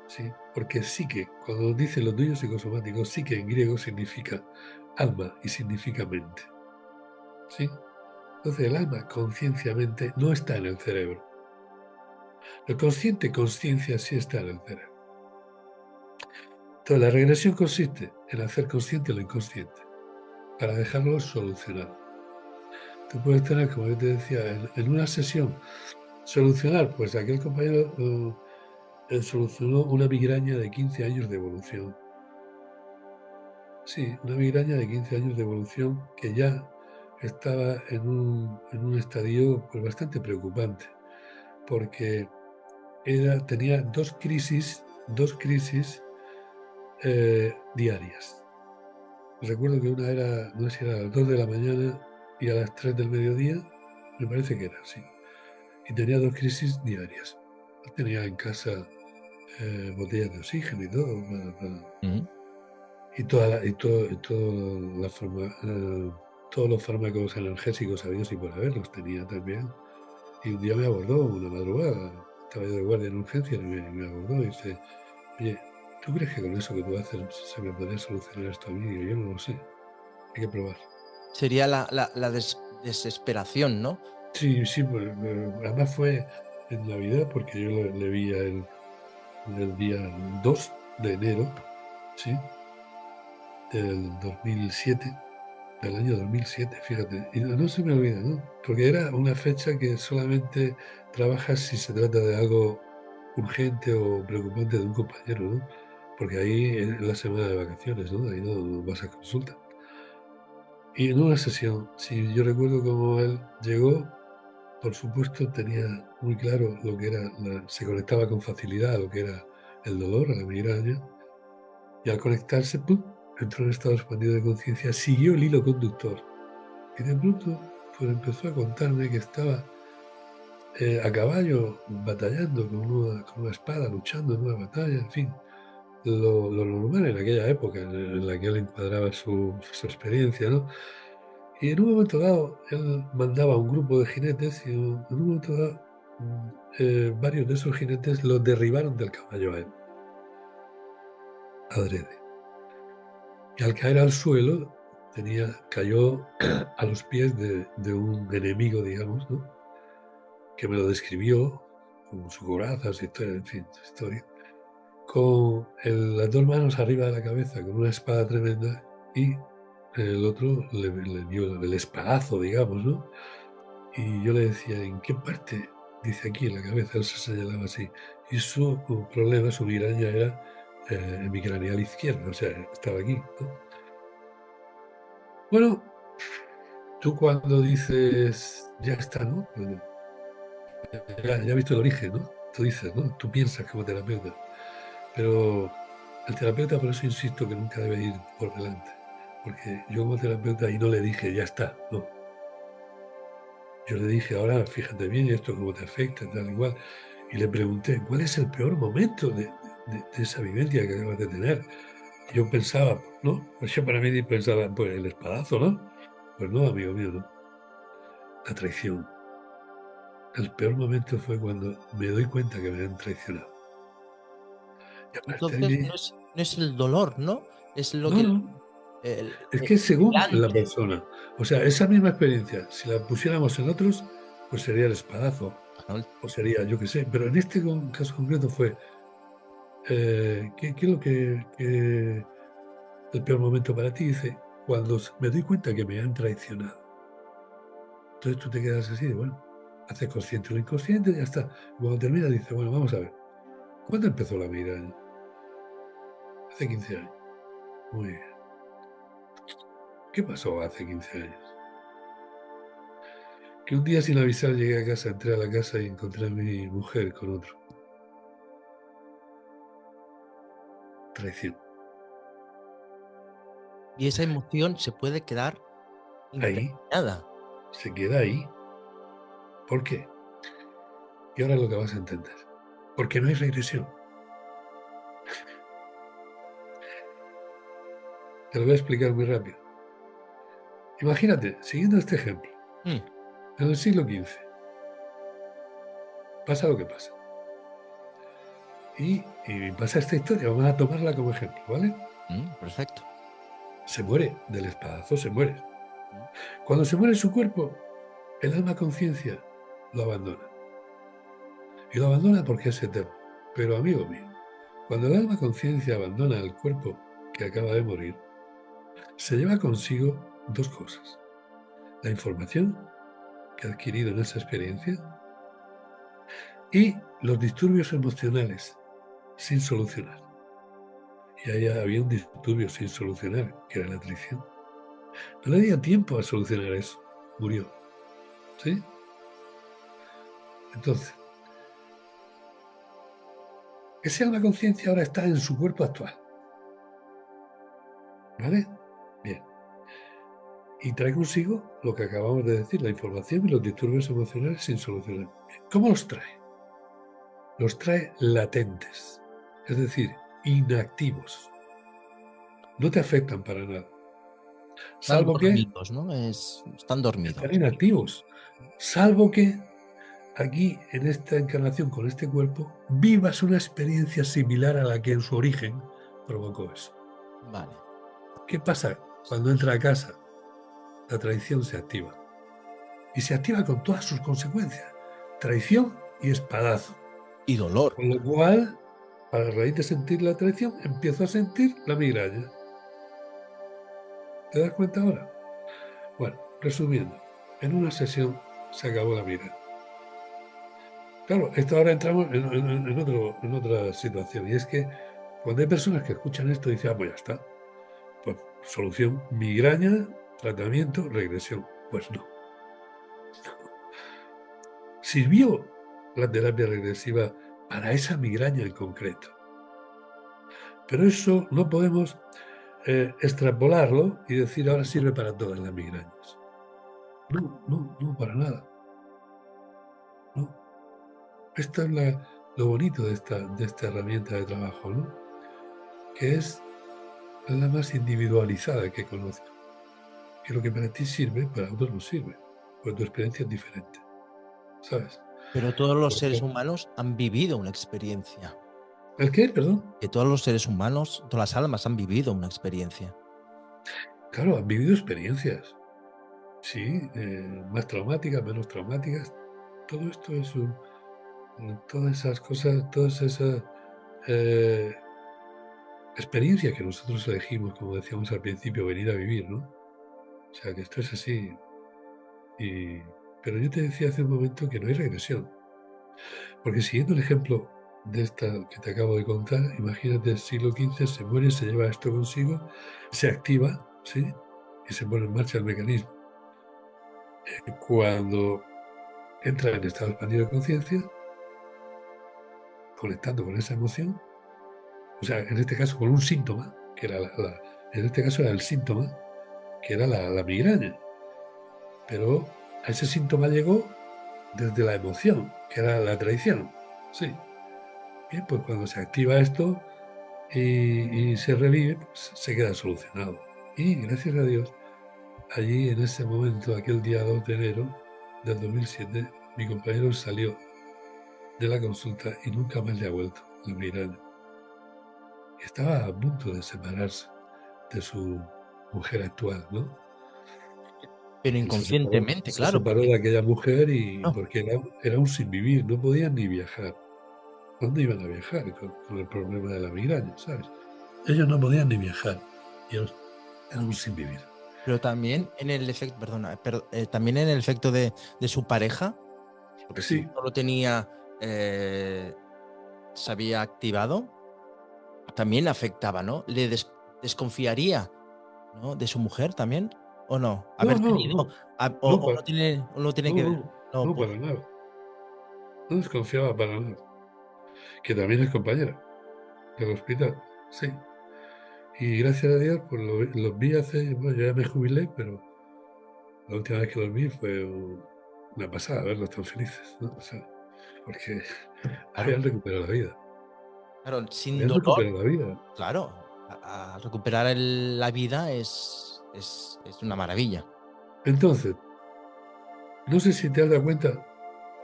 sí, porque psique, cuando dice lo tuyo psicosomático, psique en griego significa alma y significa mente, sí. Entonces el alma conciencia mente no está en el cerebro. El consciente conciencia sí está en el cerebro. Entonces la regresión consiste en hacer consciente lo inconsciente para dejarlo solucionado. Tú puedes tener, como yo te decía, en una sesión, solucionar, pues aquel compañero solucionó una migraña de 15 años de evolución. Sí, una migraña de 15 años de evolución que ya estaba en un estadio pues, bastante preocupante, porque tenía dos crisis diarias. Recuerdo que una era, no sé si era a las 2 de la mañana y a las 3 del mediodía, me parece que era así. Y tenía dos crisis diarias. Tenía en casa botellas de oxígeno y todo, Ujú. todos los fármacos analgésicos habidos y por haber los tenía también. Y un día me abordó una madrugada, estaba yo de guardia en urgencia y me abordó y dice, oye, ¿tú crees que con eso que tú haces se me podría solucionar esto a mí? Y yo no lo sé, hay que probar. Sería la desesperación, ¿no? Sí, sí, pues, además fue en Navidad porque yo le vi a él el día 2 de enero, ¿sí? Del 2007, del año 2007, fíjate. Y no se me olvida, ¿no? Porque era una fecha que solamente trabajas si se trata de algo urgente o preocupante de un compañero, ¿no? Porque ahí es la semana de vacaciones, ¿no? Ahí no vas a consulta. Y en una sesión, si yo recuerdo cómo él llegó, por supuesto tenía muy claro lo que era, se conectaba con facilidad a lo que era el dolor, a la migraña, y al conectarse, ¡pum!, entró en estado expandido de conciencia, siguió el hilo conductor. Y de pronto, pues empezó a contarme que estaba a caballo batallando con una espada, luchando en una batalla, en fin, lo normal en aquella época en la que él encuadraba su experiencia, ¿no? Y en un momento dado, él mandaba un grupo de jinetes y en un momento dado, varios de esos jinetes lo derribaron del caballo a él, adrede. Y al caer al suelo, cayó a los pies de un enemigo, digamos, ¿no? Que me lo describió con su coraza, su historia, en fin, su historia, con las dos manos arriba de la cabeza, con una espada tremenda, y el otro le dio el espadazo, digamos, ¿no? Y yo le decía, ¿en qué parte? Dice aquí, en la cabeza, él se señalaba así. Y su problema, su migraña era en mi craneal izquierdo, o sea, estaba aquí, ¿no? Bueno, tú cuando dices, ya está, ¿no? Ya he visto el origen, ¿no? Tú dices, ¿no? Tú piensas como terapeuta. Pero el terapeuta, por eso insisto que nunca debe ir por delante. Porque yo como terapeuta ahí no le dije, ya está, no. Yo le dije, ahora fíjate bien esto cómo te afecta, tal igual. Y le pregunté, ¿cuál es el peor momento de esa vivencia que acabas de tener? Y yo pensaba, ¿no? Pues yo para mí pensaba, pues el espadazo, ¿no? Pues no, amigo mío, no. La traición. El peor momento fue cuando me doy cuenta que me han traicionado. Y a partir Entonces de... no es el dolor, ¿no? Es lo No, que no. Es que el según la antes, persona. O sea, esa misma experiencia, si la pusiéramos en otros, pues sería el espadazo. ¿no? O sería, yo qué sé. Pero en este caso concreto fue, ¿qué es lo que el peor momento para ti? Dice, cuando me doy cuenta que me han traicionado. Entonces tú te quedas así, bueno, haces consciente lo inconsciente, ya está. Y cuando termina dice, bueno, vamos a ver, ¿cuándo empezó la migraña? Hace 15 años. Muy bien. ¿Qué pasó hace 15 años? Que un día sin avisar llegué a casa, entré a la casa y encontré a mi mujer con otro. Traición. Y esa emoción se puede quedar Ahí, impregnada. se queda ahí. ¿Por qué? Y ahora es lo que vas a entender. Porque no hay regresión. Te lo voy a explicar muy rápido. Imagínate, siguiendo este ejemplo, Mm, en el siglo XV, pasa lo que pasa. Y pasa esta historia, vamos a tomarla como ejemplo, ¿vale? perfecto. Se muere, del espadazo se muere. Mm. Cuando se muere su cuerpo, el alma conciencia lo abandona. Y lo abandona porque es eterno. Pero amigo mío, cuando el alma conciencia abandona el cuerpo que acaba de morir, se lleva consigo dos cosas. La información que ha adquirido en esa experiencia y los disturbios emocionales sin solucionar. Y ahí había un disturbio sin solucionar, que era la traición. No le dio tiempo a solucionar eso. Murió. ¿Sí? Entonces, ese alma conciencia ahora está en su cuerpo actual. ¿Vale? Bien. Y trae consigo lo que acabamos de decir, la información y los disturbios emocionales sin solucionar. ¿Cómo los trae? Los trae latentes, es decir, inactivos. No te afectan para nada. Están Salvo que dormidos, ¿no? Están dormidos. están inactivos. Salvo que aquí, en esta encarnación, con este cuerpo, vivas una experiencia similar a la que en su origen provocó eso. Vale. ¿Qué pasa? Cuando entra a casa, la traición se activa. Y se activa con todas sus consecuencias. Traición y espadazo. Y dolor. Con lo cual, a raíz de sentir la traición, empiezo a sentir la migraña. ¿Te das cuenta ahora? Bueno, resumiendo, en una sesión se acabó la migraña. Claro, esto ahora entramos en otra situación, y es que cuando hay personas que escuchan esto y dicen, ah, pues ya está, pues solución, migraña, tratamiento, regresión. Pues no. Sirvió la terapia regresiva para esa migraña en concreto. Pero eso no podemos extrapolarlo y decir ahora sirve para todas las migrañas. No, para nada. No. Esto es lo bonito de esta herramienta de trabajo, ¿no? que es la más individualizada que conozco. Que lo que para ti sirve, para otros no sirve, porque tu experiencia es diferente, ¿sabes? Pero todos los seres humanos han vivido una experiencia. ¿El qué? Perdón. Que todos los seres humanos, todas las almas han vivido una experiencia. Claro, han vivido experiencias. Sí, más traumáticas, menos traumáticas. Todo esto es todas esas cosas, todas esas experiencias que nosotros elegimos, como decíamos al principio, venir a vivir, ¿no? O sea, que esto es así. Pero yo te decía hace un momento que no hay regresión. Porque siguiendo el ejemplo de esta que te acabo de contar, imagínate el siglo XV, se muere, se lleva esto consigo, se activa, ¿sí? Y se pone en marcha el mecanismo. Cuando entra en estado expandido de conciencia, conectando con esa emoción, o sea, en este caso con un síntoma, que era en este caso era el síntoma, que era la migraña. Pero a ese síntoma llegó desde la emoción, que era la traición. Sí. Bien, pues cuando se activa esto y se revive, pues se queda solucionado. Y gracias a Dios, allí en ese momento, aquel día 2 de enero del 2007, mi compañero salió de la consulta y nunca más le ha vuelto la migraña. Estaba a punto de separarse de su mujer actual, ¿no? Pero inconscientemente, Se claro. separó de aquella mujer No. porque era un sin vivir, no podían ni viajar. ¿Dónde iban a viajar con el problema de la migraña, sabes? Ellos no podían ni viajar. Y ellos eran un sin vivir. Pero también en el efecto, perdona, pero también en el efecto de su pareja, porque si Sí. no lo tenía, se había activado, también afectaba, ¿no? Le desconfiaría, ¿no? De su mujer también, ¿o no? Haber tenido, No, o no tiene que ver. No, no, para nada. No desconfiaba para nada. Que también es compañera del hospital, sí. Y gracias a Dios, pues los vi hace, bueno, yo ya me jubilé, pero la última vez que los vi fue una pasada verlos tan felices, ¿no? O sea, porque claro, habían recuperado la vida. claro, sin Habían dolor, recuperado la vida. claro, a recuperar la vida es una maravilla. Entonces, no sé si te has dado cuenta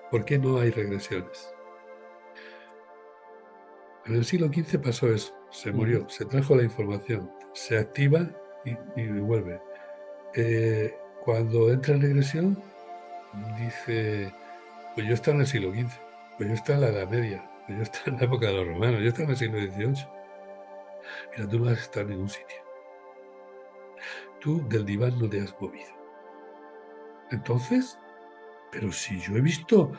por qué no hay regresiones. En el siglo XV pasó eso, se murió, se trajo la información, se activa y vuelve. Cuando entra en regresión, dice, pues yo estaba en el siglo XV, pues yo estaba en la Edad Media, pues yo estaba en la época de los romanos, yo estaba en el siglo XVIII. Mira, tú no has estado en ningún sitio. Tú del diván no te has movido. Entonces, pero si yo he visto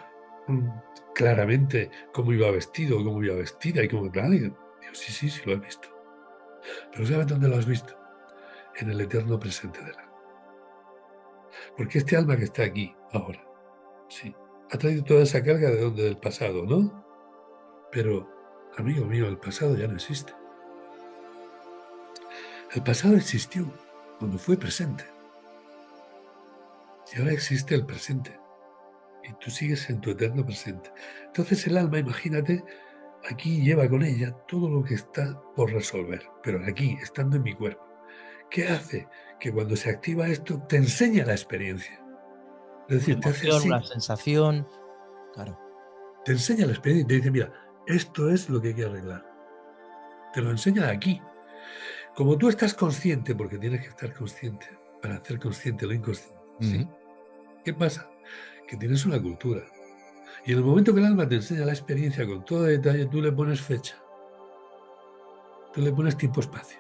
mm, claramente cómo iba vestido, cómo iba vestida y cómo tal, digo, sí, lo he visto. Pero ¿sabes dónde lo has visto? En el eterno presente del alma. Porque este alma que está aquí, ahora, sí, ha traído toda esa carga de donde, del pasado, ¿no? Pero, amigo mío, el pasado ya no existe. El pasado existió cuando fue presente. Y ahora existe el presente. Y tú sigues en tu eterno presente. Entonces el alma, imagínate, aquí lleva con ella todo lo que está por resolver. Pero aquí, estando en mi cuerpo. ¿Qué hace? Que cuando se activa esto, te enseña la experiencia. Es Una decir, te hace emoción, así, una sensación, claro. te enseña la experiencia y te dice, mira, esto es lo que hay que arreglar. Te lo enseña aquí. Como tú estás consciente, porque tienes que estar consciente para hacer consciente lo inconsciente. Sí. ¿Qué pasa? Que tienes una cultura. Y en el momento que el alma te enseña la experiencia con todo detalle, tú le pones fecha. Tú le pones tiempo-espacio.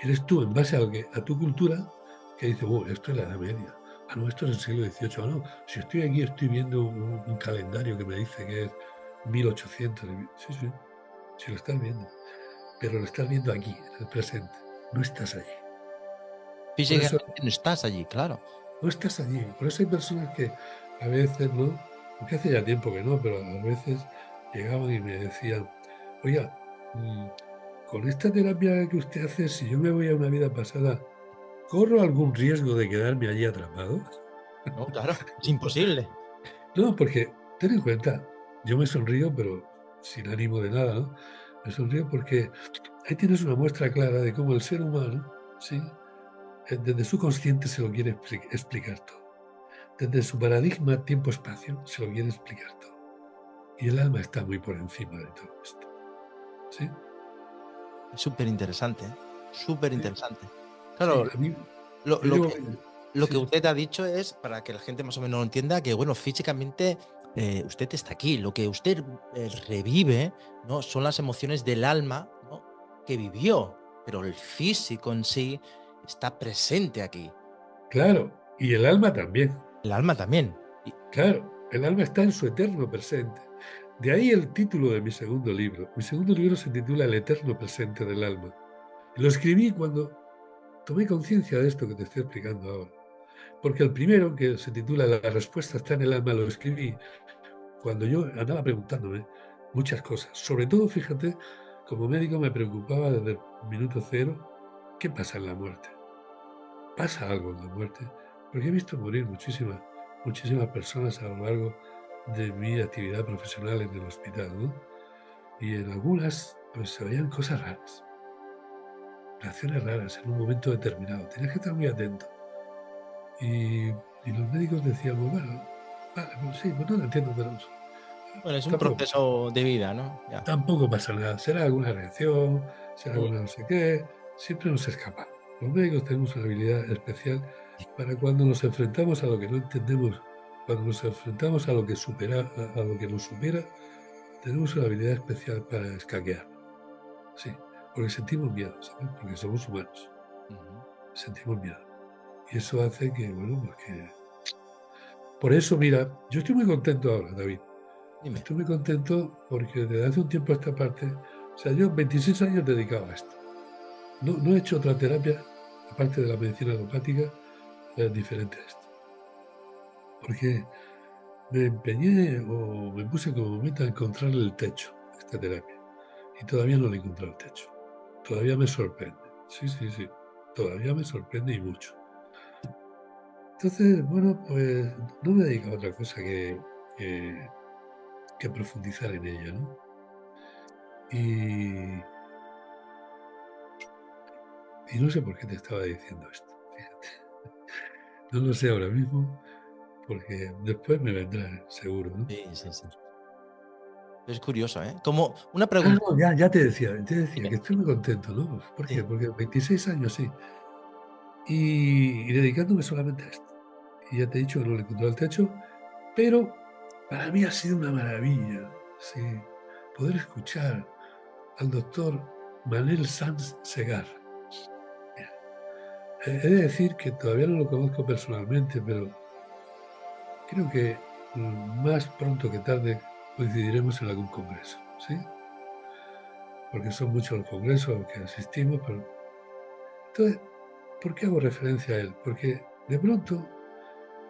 Eres tú, en base a tu cultura, que dice, esto es la Edad Media. Ah, no, esto es el siglo XVIII. Ah, no, si estoy aquí, estoy viendo un calendario que me dice que es 1800. Sí, lo estás viendo. Pero lo estás viendo aquí, en el presente. No estás allí. Por eso, Físicamente no estás allí, claro. no estás allí. Por eso hay personas que a veces, ¿no? Porque hace ya tiempo que no, pero a veces llegaban y me decían, oiga, con esta terapia que usted hace, si yo me voy a una vida pasada, ¿corro algún riesgo de quedarme allí atrapado? No, claro, es imposible. No, porque ten en cuenta, yo me sonrío, pero sin ánimo de nada, ¿no? Me sonrío porque ahí tienes una muestra clara de cómo el ser humano, ¿sí?, desde su consciente se lo quiere explicar todo. Desde su paradigma tiempo-espacio se lo quiere explicar todo. Y el alma está muy por encima de todo esto. ¿Sí? Es súper interesante, súper Sí, interesante. sí, Claro, a mí, lo, yo lo digo que, que lo que sí, usted ha dicho es, para que la gente más o menos lo entienda, que bueno, físicamente usted está aquí. Lo que usted revive, ¿no? Son las emociones del alma, ¿no?, que vivió, pero el físico en sí está presente aquí. claro, y el alma también. El alma también. Claro, el alma está en su eterno presente. De ahí el título de mi segundo libro. Mi segundo libro se titula El eterno presente del alma. Y lo escribí cuando tomé conciencia de esto que te estoy explicando ahora. Porque el primero, que se titula La respuesta está en el alma, lo escribí cuando yo andaba preguntándome muchas cosas. Sobre todo, fíjate, como médico me preocupaba desde el minuto cero, ¿qué pasa en la muerte? ¿Pasa algo en la muerte? Porque he visto morir muchísimas personas a lo largo de mi actividad profesional en el hospital, ¿no? Y en algunas, pues se veían cosas raras, reacciones raras en un momento determinado. Tenías que estar muy atento. Y los médicos decíamos, bueno, vale, pues sí, pues no lo entiendo, pero Bueno, es un tampoco pasa, proceso de vida, ¿no? Ya. tampoco pasa nada. Será alguna reacción, será Mm. alguna no sé qué, siempre nos escapa. Los médicos tenemos una habilidad especial para cuando nos enfrentamos a lo que no entendemos, cuando nos enfrentamos a lo que a lo que nos supera, tenemos una habilidad especial para escaquear. Sí, porque sentimos miedo, ¿sabes? Porque somos humanos, Ujú. sentimos miedo. Y eso hace que, bueno, pues que... Por eso, mira, yo estoy muy contento ahora, David. Dime. Estoy muy contento porque desde hace un tiempo a esta parte, o sea, yo 26 años dedicado a esto. No he hecho otra terapia, aparte de la medicina alopática, diferente a esto. Porque me empeñé o me puse como meta encontrarle el techo a esta terapia. Y todavía no le he encontrado el techo. Todavía me sorprende. Sí, sí, sí. Todavía me sorprende y mucho. Entonces, bueno, pues no me dedico a otra cosa que, que profundizar en ella, ¿no? Y, y no sé por qué te estaba diciendo esto, fíjate. No lo sé ahora mismo, porque después me vendrá seguro, ¿no? Sí, sí, sí. Es curioso, ¿eh? Como una Ah, pregunta. no, ya te decía Dime. que estoy muy contento, ¿no? ¿Por qué? Sí. Porque 26 años, sí. Y dedicándome solamente a esto. Y ya te he dicho que no le he encontrado el techo, pero para mí ha sido una maravilla, sí, poder escuchar al doctor Manel Sanz Segarra. He de decir que todavía no lo conozco personalmente, pero creo que más pronto que tarde coincidiremos en algún congreso, ¿sí? Porque son muchos los congresos a los que asistimos, pero... Entonces, ¿por qué hago referencia a él? Porque de pronto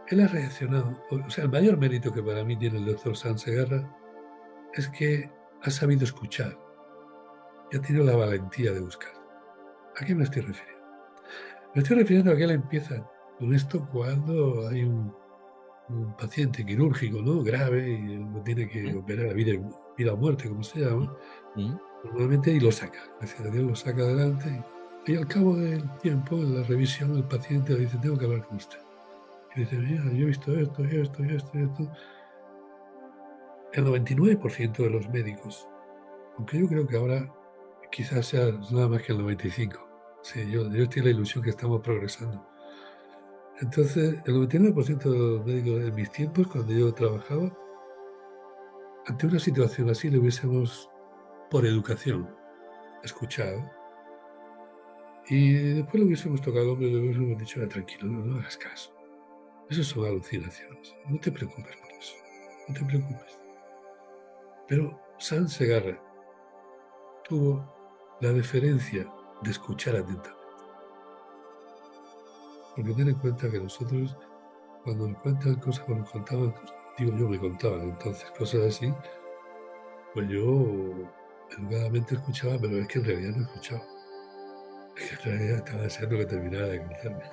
él ha reaccionado, o sea, el mayor mérito que para mí tiene el doctor Sanz Segarra es que ha sabido escuchar y ha tenido la valentía de buscar. ¿A qué me estoy refiriendo? Me estoy refiriendo a que él empieza con esto cuando hay un paciente quirúrgico, ¿no?, grave, y él lo tiene que Mm, operar a vida o muerte, como se llama, mm, normalmente, y lo saca. Gracias a Dios lo saca adelante. Y al cabo del tiempo, en la revisión, el paciente le dice, tengo que hablar con usted. Y dice, mira, yo he visto esto, y esto, y esto, y esto. El 99% de los médicos, aunque yo creo que ahora quizás sea nada más que el 95%. Sí, yo estoy en la ilusión que estamos progresando. Entonces, el 99% de los médicos en mis tiempos, cuando yo trabajaba, ante una situación así le hubiésemos, por educación, escuchado. Y después le hubiésemos tocado al hombre y le hubiésemos dicho, tranquilo, no hagas caso. Eso son alucinaciones. No te preocupes por eso. No te preocupes. Pero Sanz Segarra tuvo la deferencia de escuchar atentamente. Porque ten en cuenta que nosotros, cuando nos cuentan cosas, cuando nos contaban, digo yo, me contaban entonces cosas así, pues yo educadamente escuchaba, pero es que en realidad no escuchaba. Es que en realidad estaba deseando que terminara de contarme,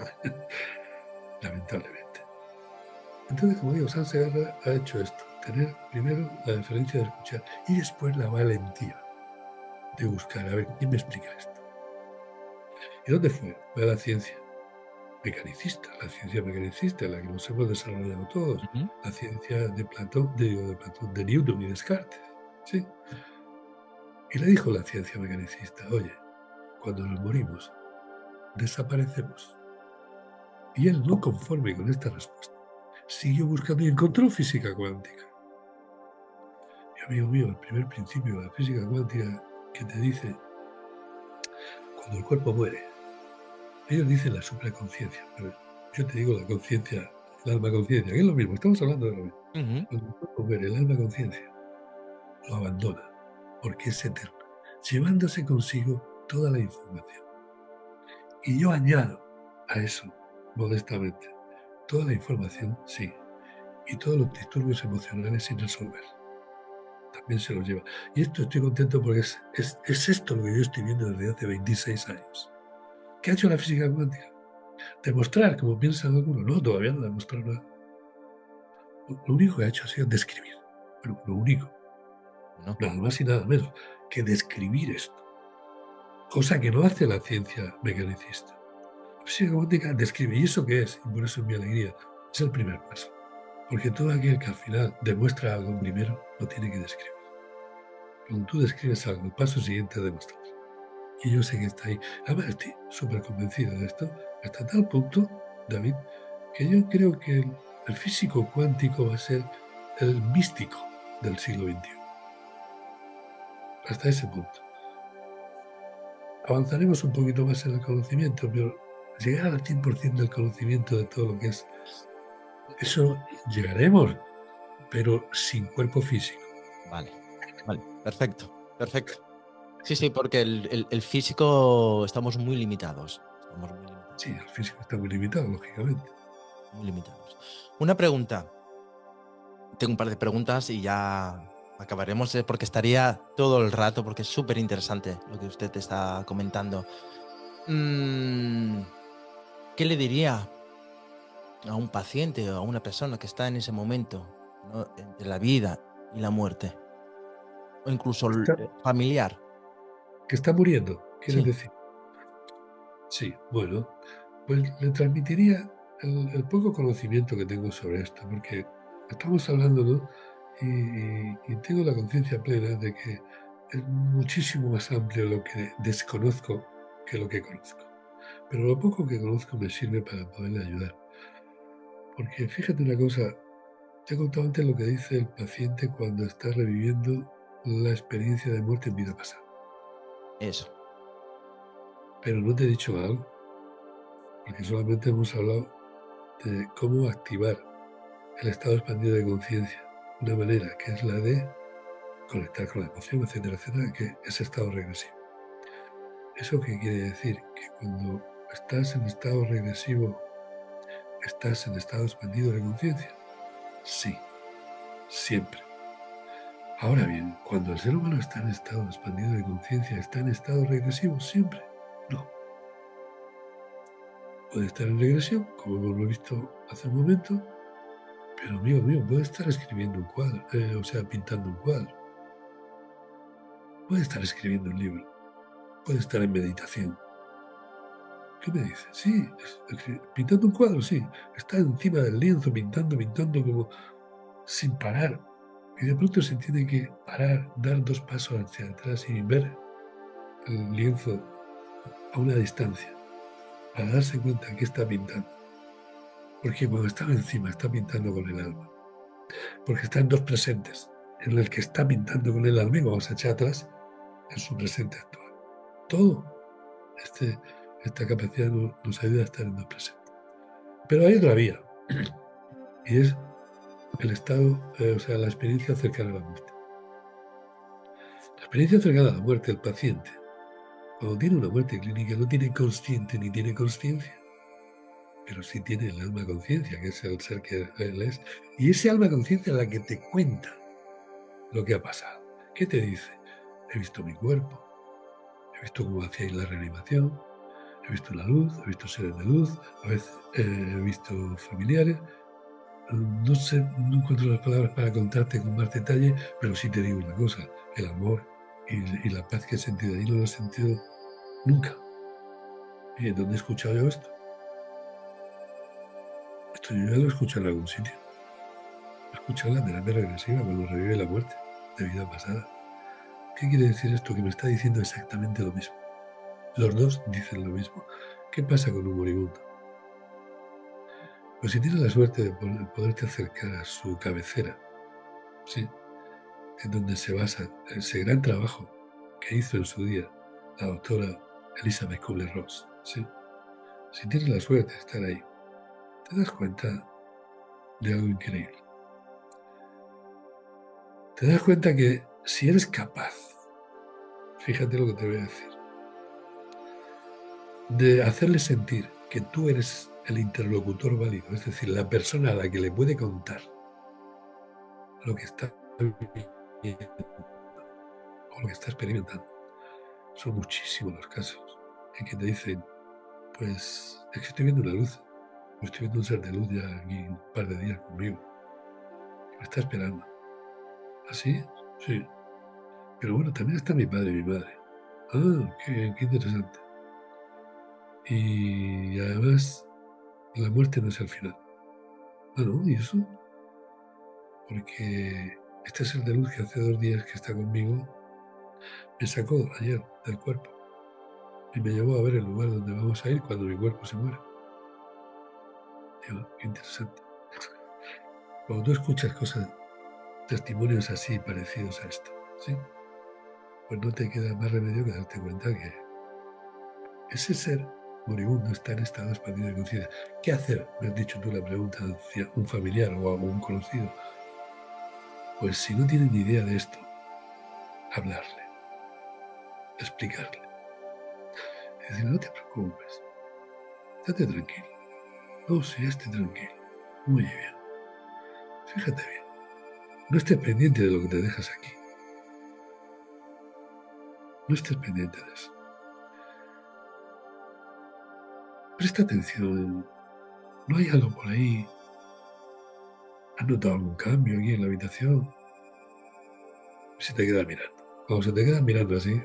lamentablemente. Entonces, como digo, Sanz Segarra ha hecho esto, tener primero la deferencia de escuchar y después la valentía de buscar, a ver, ¿quién me explica esto? ¿Y dónde fue? Fue a la ciencia mecanicista, la ciencia mecanicista, la que nos hemos desarrollado todos, la ciencia de Platón, de Newton y Descartes, ¿sí? Y le dijo la ciencia mecanicista, oye, cuando nos morimos, desaparecemos. Y él, no conforme con esta respuesta, siguió buscando y encontró física cuántica. Y amigo mío, el primer principio de la física cuántica que te dice, cuando el cuerpo muere, ellos dicen la supraconciencia, pero yo te digo la conciencia, el alma conciencia, que es lo mismo, estamos hablando de lo mismo. Cuando el cuerpo muere, el alma conciencia lo abandona, porque es eterno, llevándose consigo toda la información. Y yo añado a eso, modestamente, toda la información, sí, y todos los disturbios emocionales sin resolver. También se los lleva. Y esto estoy contento porque es esto lo que yo estoy viendo desde hace 26 años. ¿Qué ha hecho la física cuántica? Demostrar, como piensan algunos. No, todavía no ha demostrado nada. Lo único que ha hecho ha sido describir. Bueno, lo único. No. Nada más y nada menos que describir esto. Cosa que no hace la ciencia mecanicista. La física cuántica describe. ¿Y eso qué es? Y por eso es mi alegría. Es el primer paso. Porque todo aquel que al final demuestra algo primero, lo tiene que describir. Cuando tú describes algo, el paso siguiente es demostrar. Y yo sé que está ahí. Además, estoy súper convencido de esto, hasta tal punto, David, que yo creo que el físico cuántico va a ser el místico del siglo XXI. Hasta ese punto. Avanzaremos un poquito más en el conocimiento, pero llegar al 100% del conocimiento de todo lo que es, eso llegaremos, pero sin cuerpo físico. Vale, perfecto. Sí, porque el físico estamos muy limitados. Sí, el físico está muy limitado, lógicamente. Muy limitados. Una pregunta. Tengo un par de preguntas y ya acabaremos porque estaría todo el rato porque es súper interesante lo que usted está comentando. ¿Qué le diría a un paciente o a una persona que está en ese momento, ¿no?, entre la vida y la muerte? O incluso familiar. Que está muriendo, ¿quieres Sí. decir? Sí, bueno, pues le transmitiría el poco conocimiento que tengo sobre esto, porque estamos hablando, ¿no? Y tengo la conciencia plena de que es muchísimo más amplio lo que desconozco que lo que conozco. Pero lo poco que conozco me sirve para poderle ayudar. Porque fíjate una cosa, te he contado antes lo que dice el paciente cuando está reviviendo la experiencia de muerte en vida pasada. Eso. Pero no te he dicho algo, porque solamente hemos hablado de cómo activar el estado expandido de conciencia, una manera que es la de conectar con la emoción, etcétera, etcétera, que es estado regresivo. ¿Eso qué quiere decir? Que cuando estás en estado regresivo, ¿estás en estado expandido de conciencia? Sí, siempre. Ahora bien, cuando el ser humano está en estado expandido de conciencia, ¿está en estado regresivo? Siempre. No. Puede estar en regresión, como hemos visto hace un momento, pero amigo mío, puede estar escribiendo un cuadro, pintando un cuadro. Puede estar escribiendo un libro. Puede estar en meditación. ¿Qué me dice? Sí, pintando un cuadro, sí. Está encima del lienzo pintando como sin parar. Y de pronto se tiene que parar, dar 2 pasos hacia atrás y ver el lienzo a una distancia para darse cuenta que está pintando. Porque cuando estaba encima está pintando con el alma. Porque está en 2 presentes, en el que está pintando con el alma y vamos a echar atrás en su presente actual. Todo esta capacidad nos ayuda a estar en 2 presentes. Pero hay otra vía, y es el estado, la experiencia cercana a la muerte. La experiencia cercana a la muerte del paciente, cuando tiene una muerte clínica, no tiene consciente ni tiene consciencia, pero sí tiene el alma conciencia, que es el ser que él es, y ese alma conciencia es la que te cuenta lo que ha pasado. ¿Qué te dice? He visto mi cuerpo, he visto cómo hacíais la reanimación, he visto la luz, he visto seres de luz, a veces he visto familiares. No sé, no encuentro las palabras para contarte con más detalle, pero sí te digo una cosa, el amor Y la paz que he sentido ahí no la he sentido nunca. ¿Y dónde he escuchado yo esto? Esto yo ya lo he escuchado en algún sitio. Lo he escuchado en la terapia regresiva cuando revive la muerte de vida pasada. ¿Qué quiere decir esto? Que me está diciendo exactamente lo mismo. Los dos dicen lo mismo. ¿Qué pasa con un moribundo? Pues si tienes la suerte de poderte acercar a su cabecera, ¿sí? En donde se basa ese gran trabajo que hizo en su día la doctora Elizabeth Kubler-Ross, ¿sí? Si tienes la suerte de estar ahí, te das cuenta de algo increíble. Te das cuenta que si eres capaz, fíjate lo que te voy a decir, de hacerle sentir que tú eres el interlocutor válido, es decir, la persona a la que le puede contar lo que está viviendo o lo que está experimentando. Son muchísimos los casos en que te dicen, pues es que estoy viendo una luz, o estoy viendo un ser de luz ya aquí un par de días conmigo, que me está esperando. ¿Así? Sí. Pero bueno, también está mi padre y mi madre. Ah, qué interesante. Y además, la muerte no es el final. Ah, ¿no? ¿Y eso? Porque este ser de luz que hace 2 días que está conmigo me sacó ayer del cuerpo y me llevó a ver el lugar donde vamos a ir cuando mi cuerpo se muera. Digo, qué interesante. Cuando tú escuchas cosas, testimonios así parecidos a esto, ¿sí? Pues no te queda más remedio que darte cuenta que ese ser moribundo está en estado expandido de conciencia. ¿Qué hacer? Me has dicho tú la pregunta hacia un familiar o a un conocido. Pues si no tienen ni idea de esto, hablarle, explicarle. Es decir, no te preocupes, estate tranquilo. No, sí, esté tranquilo. Muy bien. Fíjate bien. No estés pendiente de lo que te dejas aquí. No estés pendiente de eso. Presta atención. ¿No hay algo por ahí? ¿Has notado algún cambio aquí en la habitación? Se te queda mirando. Cuando se te queda mirando así,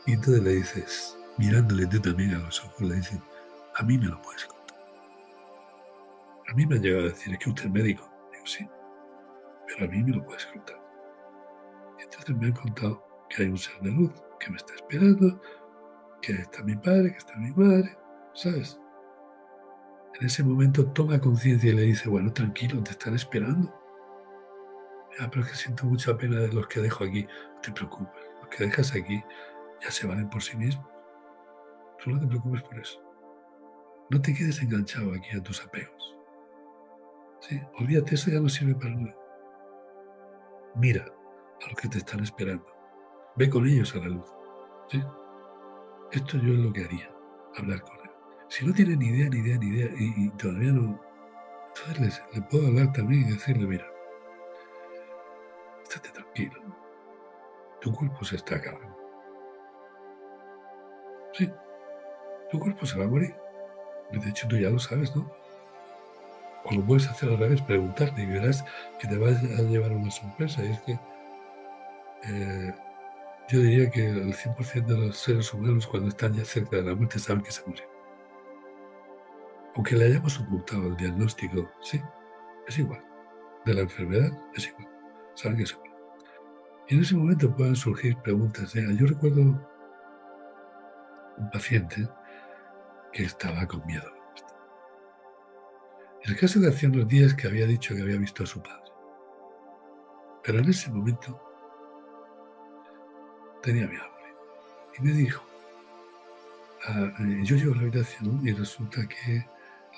y entonces le dices, mirándole tú también a los ojos, le dices, a mí me lo puedes contar. A mí me han llegado a decir, es que usted es médico. Digo, sí, pero a mí me lo puedes contar. Y entonces me han contado que hay un ser de luz que me está esperando, que está mi padre, que está mi madre, ¿sabes? En ese momento toma conciencia y le dice, bueno, tranquilo, te están esperando. Ah, pero es que siento mucha pena de los que dejo aquí. No te preocupes, los que dejas aquí ya se valen por sí mismos. Tú no te preocupes por eso. No te quedes enganchado aquí a tus apegos. ¿Sí? Olvídate, eso ya no sirve para nada. Mira a los que te están esperando. Ve con ellos a la luz. ¿Sí? Esto yo es lo que haría, hablar con él. Si no tiene ni idea y todavía no, entonces le puedo hablar también y decirle, mira, estate tranquilo. Tu cuerpo se está acabando. Sí, tu cuerpo se va a morir. De hecho, tú ya lo sabes, ¿no? O lo puedes hacer al revés, preguntarte y verás que te vas a llevar una sorpresa. Y es que yo diría que el 100% de los seres humanos cuando están ya cerca de la muerte saben que se mueren. Aunque le hayamos ocultado el diagnóstico, sí, es igual. De la enfermedad, es igual. Saben que se mueren. Y en ese momento pueden surgir preguntas. Yo recuerdo un paciente que estaba con miedo. El caso de hace unos días que había dicho que había visto a su padre. Pero en ese momento tenía miedo. Y me dijo, yo llego a la habitación y resulta que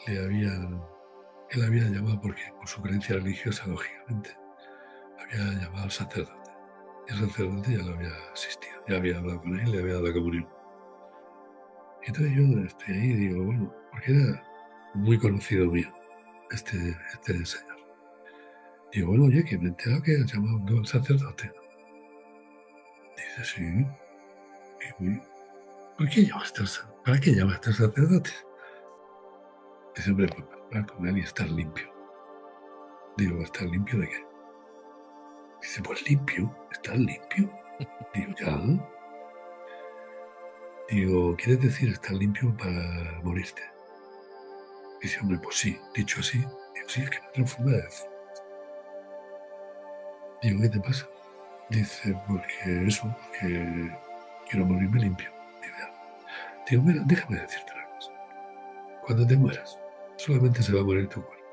él había llamado, porque por su creencia religiosa, lógicamente, había llamado al sacerdote. Y el sacerdote ya lo había asistido, ya había hablado con él, le había dado la comunión. Y entonces yo estoy ahí y digo, bueno, porque era muy conocido mío, este señor. Digo, bueno, oye, que me he enterado que has llamado al sacerdote. Dice, sí. Digo, ¿por qué llamaste ¿para qué llamaste al sacerdote? Dice, hombre, para hablar con él y estar limpio. Digo, ¿estar limpio de qué? Dice, pues limpio, ¿estás limpio? Digo, ya. Digo, ¿quieres decir estar limpio para morirte? Dice, hombre, pues sí, dicho así. Digo, sí, es que no tengo forma de decir. Digo, ¿qué te pasa? Dice, porque quiero morirme limpio. Digo, ya. Digo, mira, déjame decirte una cosa. Cuando te mueras, solamente se va a morir tu cuerpo.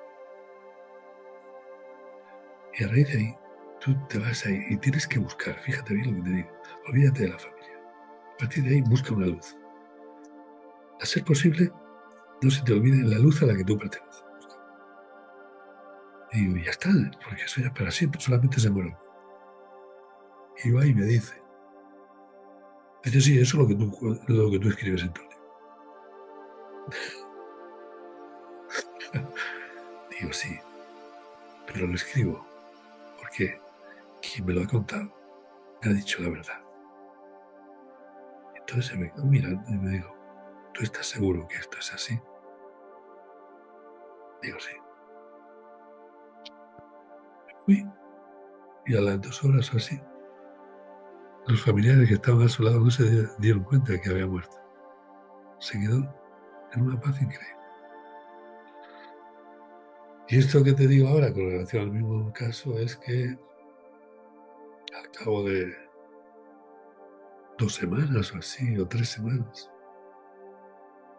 Y a raíz de ahí, tú te vas ahí y tienes que buscar, fíjate bien lo que te digo, olvídate de la familia. A partir de ahí, busca una luz. A ser posible, no se te olvide la luz a la que tú perteneces. Y digo, ya está, porque eso ya es para siempre, solamente se muere. Y va y me dice, sí, eso es lo que tú escribes en tu libro. Digo, sí, pero lo escribo porque quien me lo ha contado me ha dicho la verdad. Entonces se me quedó mirando y me dijo, ¿tú estás seguro que esto es así? Digo, sí. Fui y a las 2 horas o así, los familiares que estaban a su lado no se dieron cuenta de que había muerto. Se quedó en una paz increíble. Y esto que te digo ahora con relación al mismo caso es que al cabo de 2 semanas o así, o 3 semanas,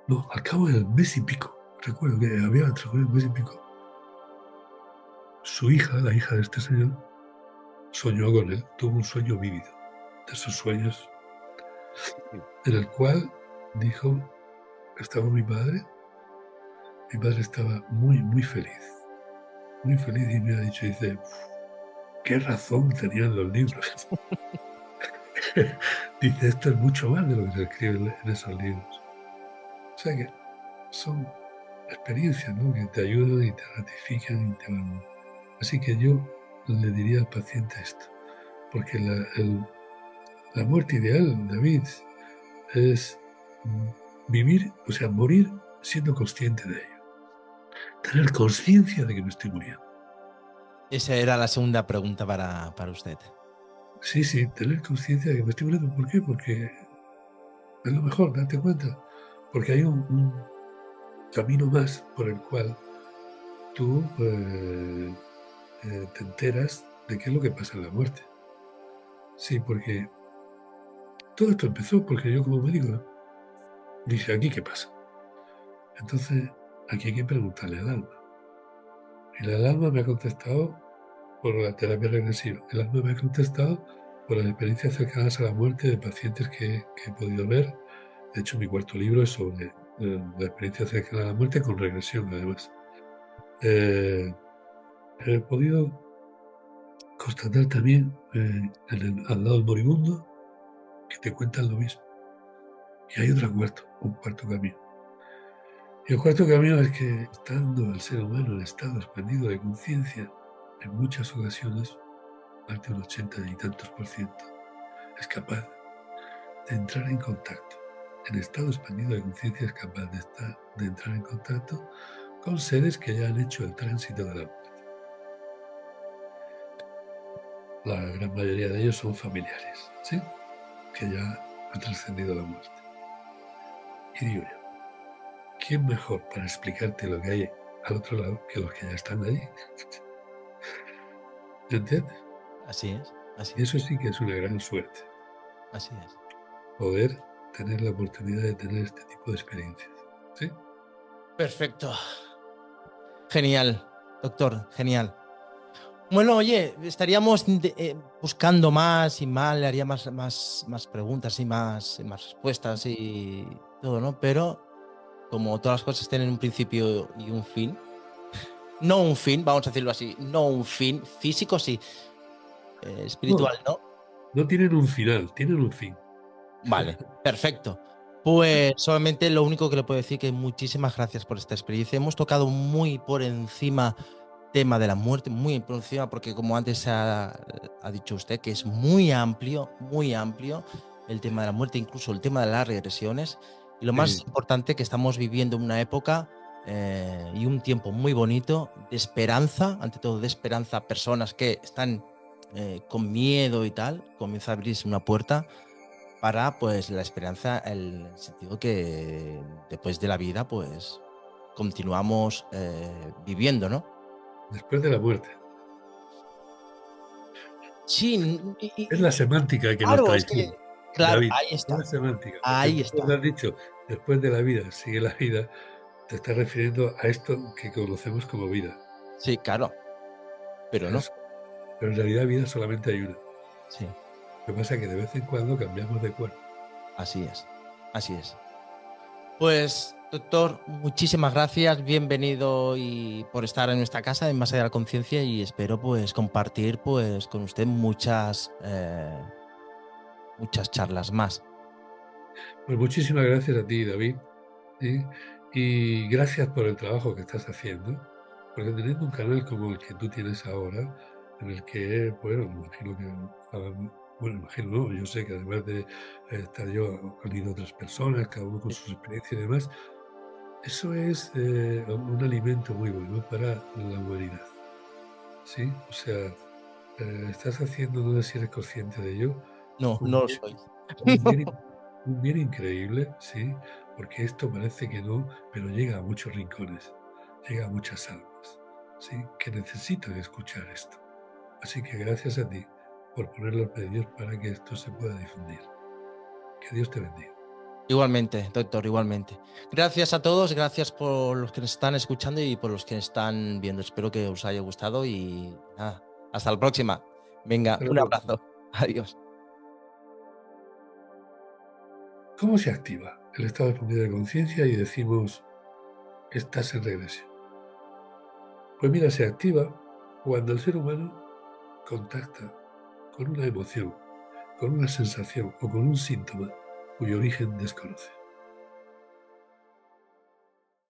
no, al cabo del mes y pico, recuerdo que había transcurrido un mes y pico, su hija, la hija de este señor, soñó con él, tuvo un sueño vívido, de esos sueños, en el cual dijo, estaba mi padre estaba muy, muy feliz y me ha dicho, dice, qué razón tenían los libros. Dice, esto es mucho más de lo que se escribe en esos libros. O sea que son experiencias, ¿no?, que te ayudan y te ratifican y te van. Así que yo le diría al paciente esto, porque la muerte ideal, David, es vivir, o sea, morir siendo consciente de ello. Tener conciencia de que me estoy muriendo. Esa era la segunda pregunta para usted. Sí, tener conciencia de que me estoy muriendo. ¿Por qué? Porque es lo mejor, darte cuenta. Porque hay un camino más por el cual tú te enteras de qué es lo que pasa en la muerte. Sí, porque todo esto empezó porque yo como médico dije, ¿aquí qué pasa? Entonces, aquí hay que preguntarle al alma. Y el alma me ha contestado por la terapia regresiva. El alma me ha contestado por las experiencias cercanas a la muerte de pacientes que he podido ver. De hecho, mi cuarto libro es sobre la experiencia cercana a la muerte con regresión, además. He podido constatar también al lado del moribundo que te cuentan lo mismo. Y hay un cuarto camino. Y el cuarto camino es que estando el ser humano en estado expandido de conciencia, en muchas ocasiones, más de un 80 y tantos %, es capaz de entrar en contacto. En estado expandido de conciencia es capaz de entrar en contacto con seres que ya han hecho el tránsito de la muerte. La gran mayoría de ellos son familiares, ¿sí?, que ya han trascendido la muerte. Y digo yo, ¿quién mejor para explicarte lo que hay al otro lado que los que ya están allí? ¿Entiendes? Así es. Y eso sí que es una gran suerte. Así es. Poder tener la oportunidad de tener este tipo de experiencias. ¿Sí? Perfecto. Genial, doctor, genial. Bueno, oye, estaríamos buscando más y más, le haría más preguntas y más respuestas y todo, ¿no? Pero como todas las cosas tienen un principio y un fin, no un fin, vamos a decirlo así, no un fin físico, sí, espiritual, ¿no? No tienen un final, tienen un fin. Vale, perfecto. Pues solamente lo único que le puedo decir que muchísimas gracias por esta experiencia. Hemos tocado muy por encima tema de la muerte, muy por encima, porque como antes ha dicho usted, que es muy amplio el tema de la muerte, incluso el tema de las regresiones. Y lo más importante, que estamos viviendo una época y un tiempo muy bonito de esperanza, ante todo de esperanza, personas que están con miedo y tal, comienza a abrirse una puerta para pues la esperanza, el sentido que después de la vida pues continuamos viviendo, ¿no? Después de la muerte. Sí, Es la semántica que nos claro, es que, traiciona, claro, David. ahí Es está, la semántica. Porque ahí tú cuando está. has dicho después de la vida, sigue la vida, te estás refiriendo a esto que conocemos como vida. Sí, claro, pero no, ¿Sabes? Pero en realidad vida solamente hay una. sí, Lo que pasa es que de vez en cuando cambiamos de cuerpo. así es, así es. Pues, doctor, muchísimas gracias, bienvenido y por estar en nuestra casa, en Más allá de la conciencia, y espero pues compartir pues con usted muchas charlas más. Pues muchísimas gracias a ti, David. ¿Sí? Y gracias por el trabajo que estás haciendo, porque teniendo un canal como el que tú tienes ahora, en el que, bueno, me imagino que, bueno, imagino, no, yo sé que además de estar yo, han ido otras personas, cada uno con sus experiencias y demás, eso es un alimento muy bueno para la humanidad, ¿sí? O sea, estás haciendo, no sé si eres consciente de ello, No, un no lo bien, soy. un bien, un bien increíble, ¿sí? Porque esto parece que no, pero llega a muchos rincones, llega a muchas almas, ¿sí? Que necesitan escuchar esto. Así que gracias a ti por poner los medios para que esto se pueda difundir. Que Dios te bendiga. Igualmente, doctor, igualmente. Gracias a todos, gracias por los que nos están escuchando y por los que nos están viendo. Espero que os haya gustado y nada, hasta la próxima. Venga, Hasta un luego. abrazo. Adiós. ¿Cómo se activa el estado expandido de conciencia y decimos, estás en regresión? Pues mira, se activa cuando el ser humano contacta con una emoción, con una sensación o con un síntoma cuyo origen desconoce.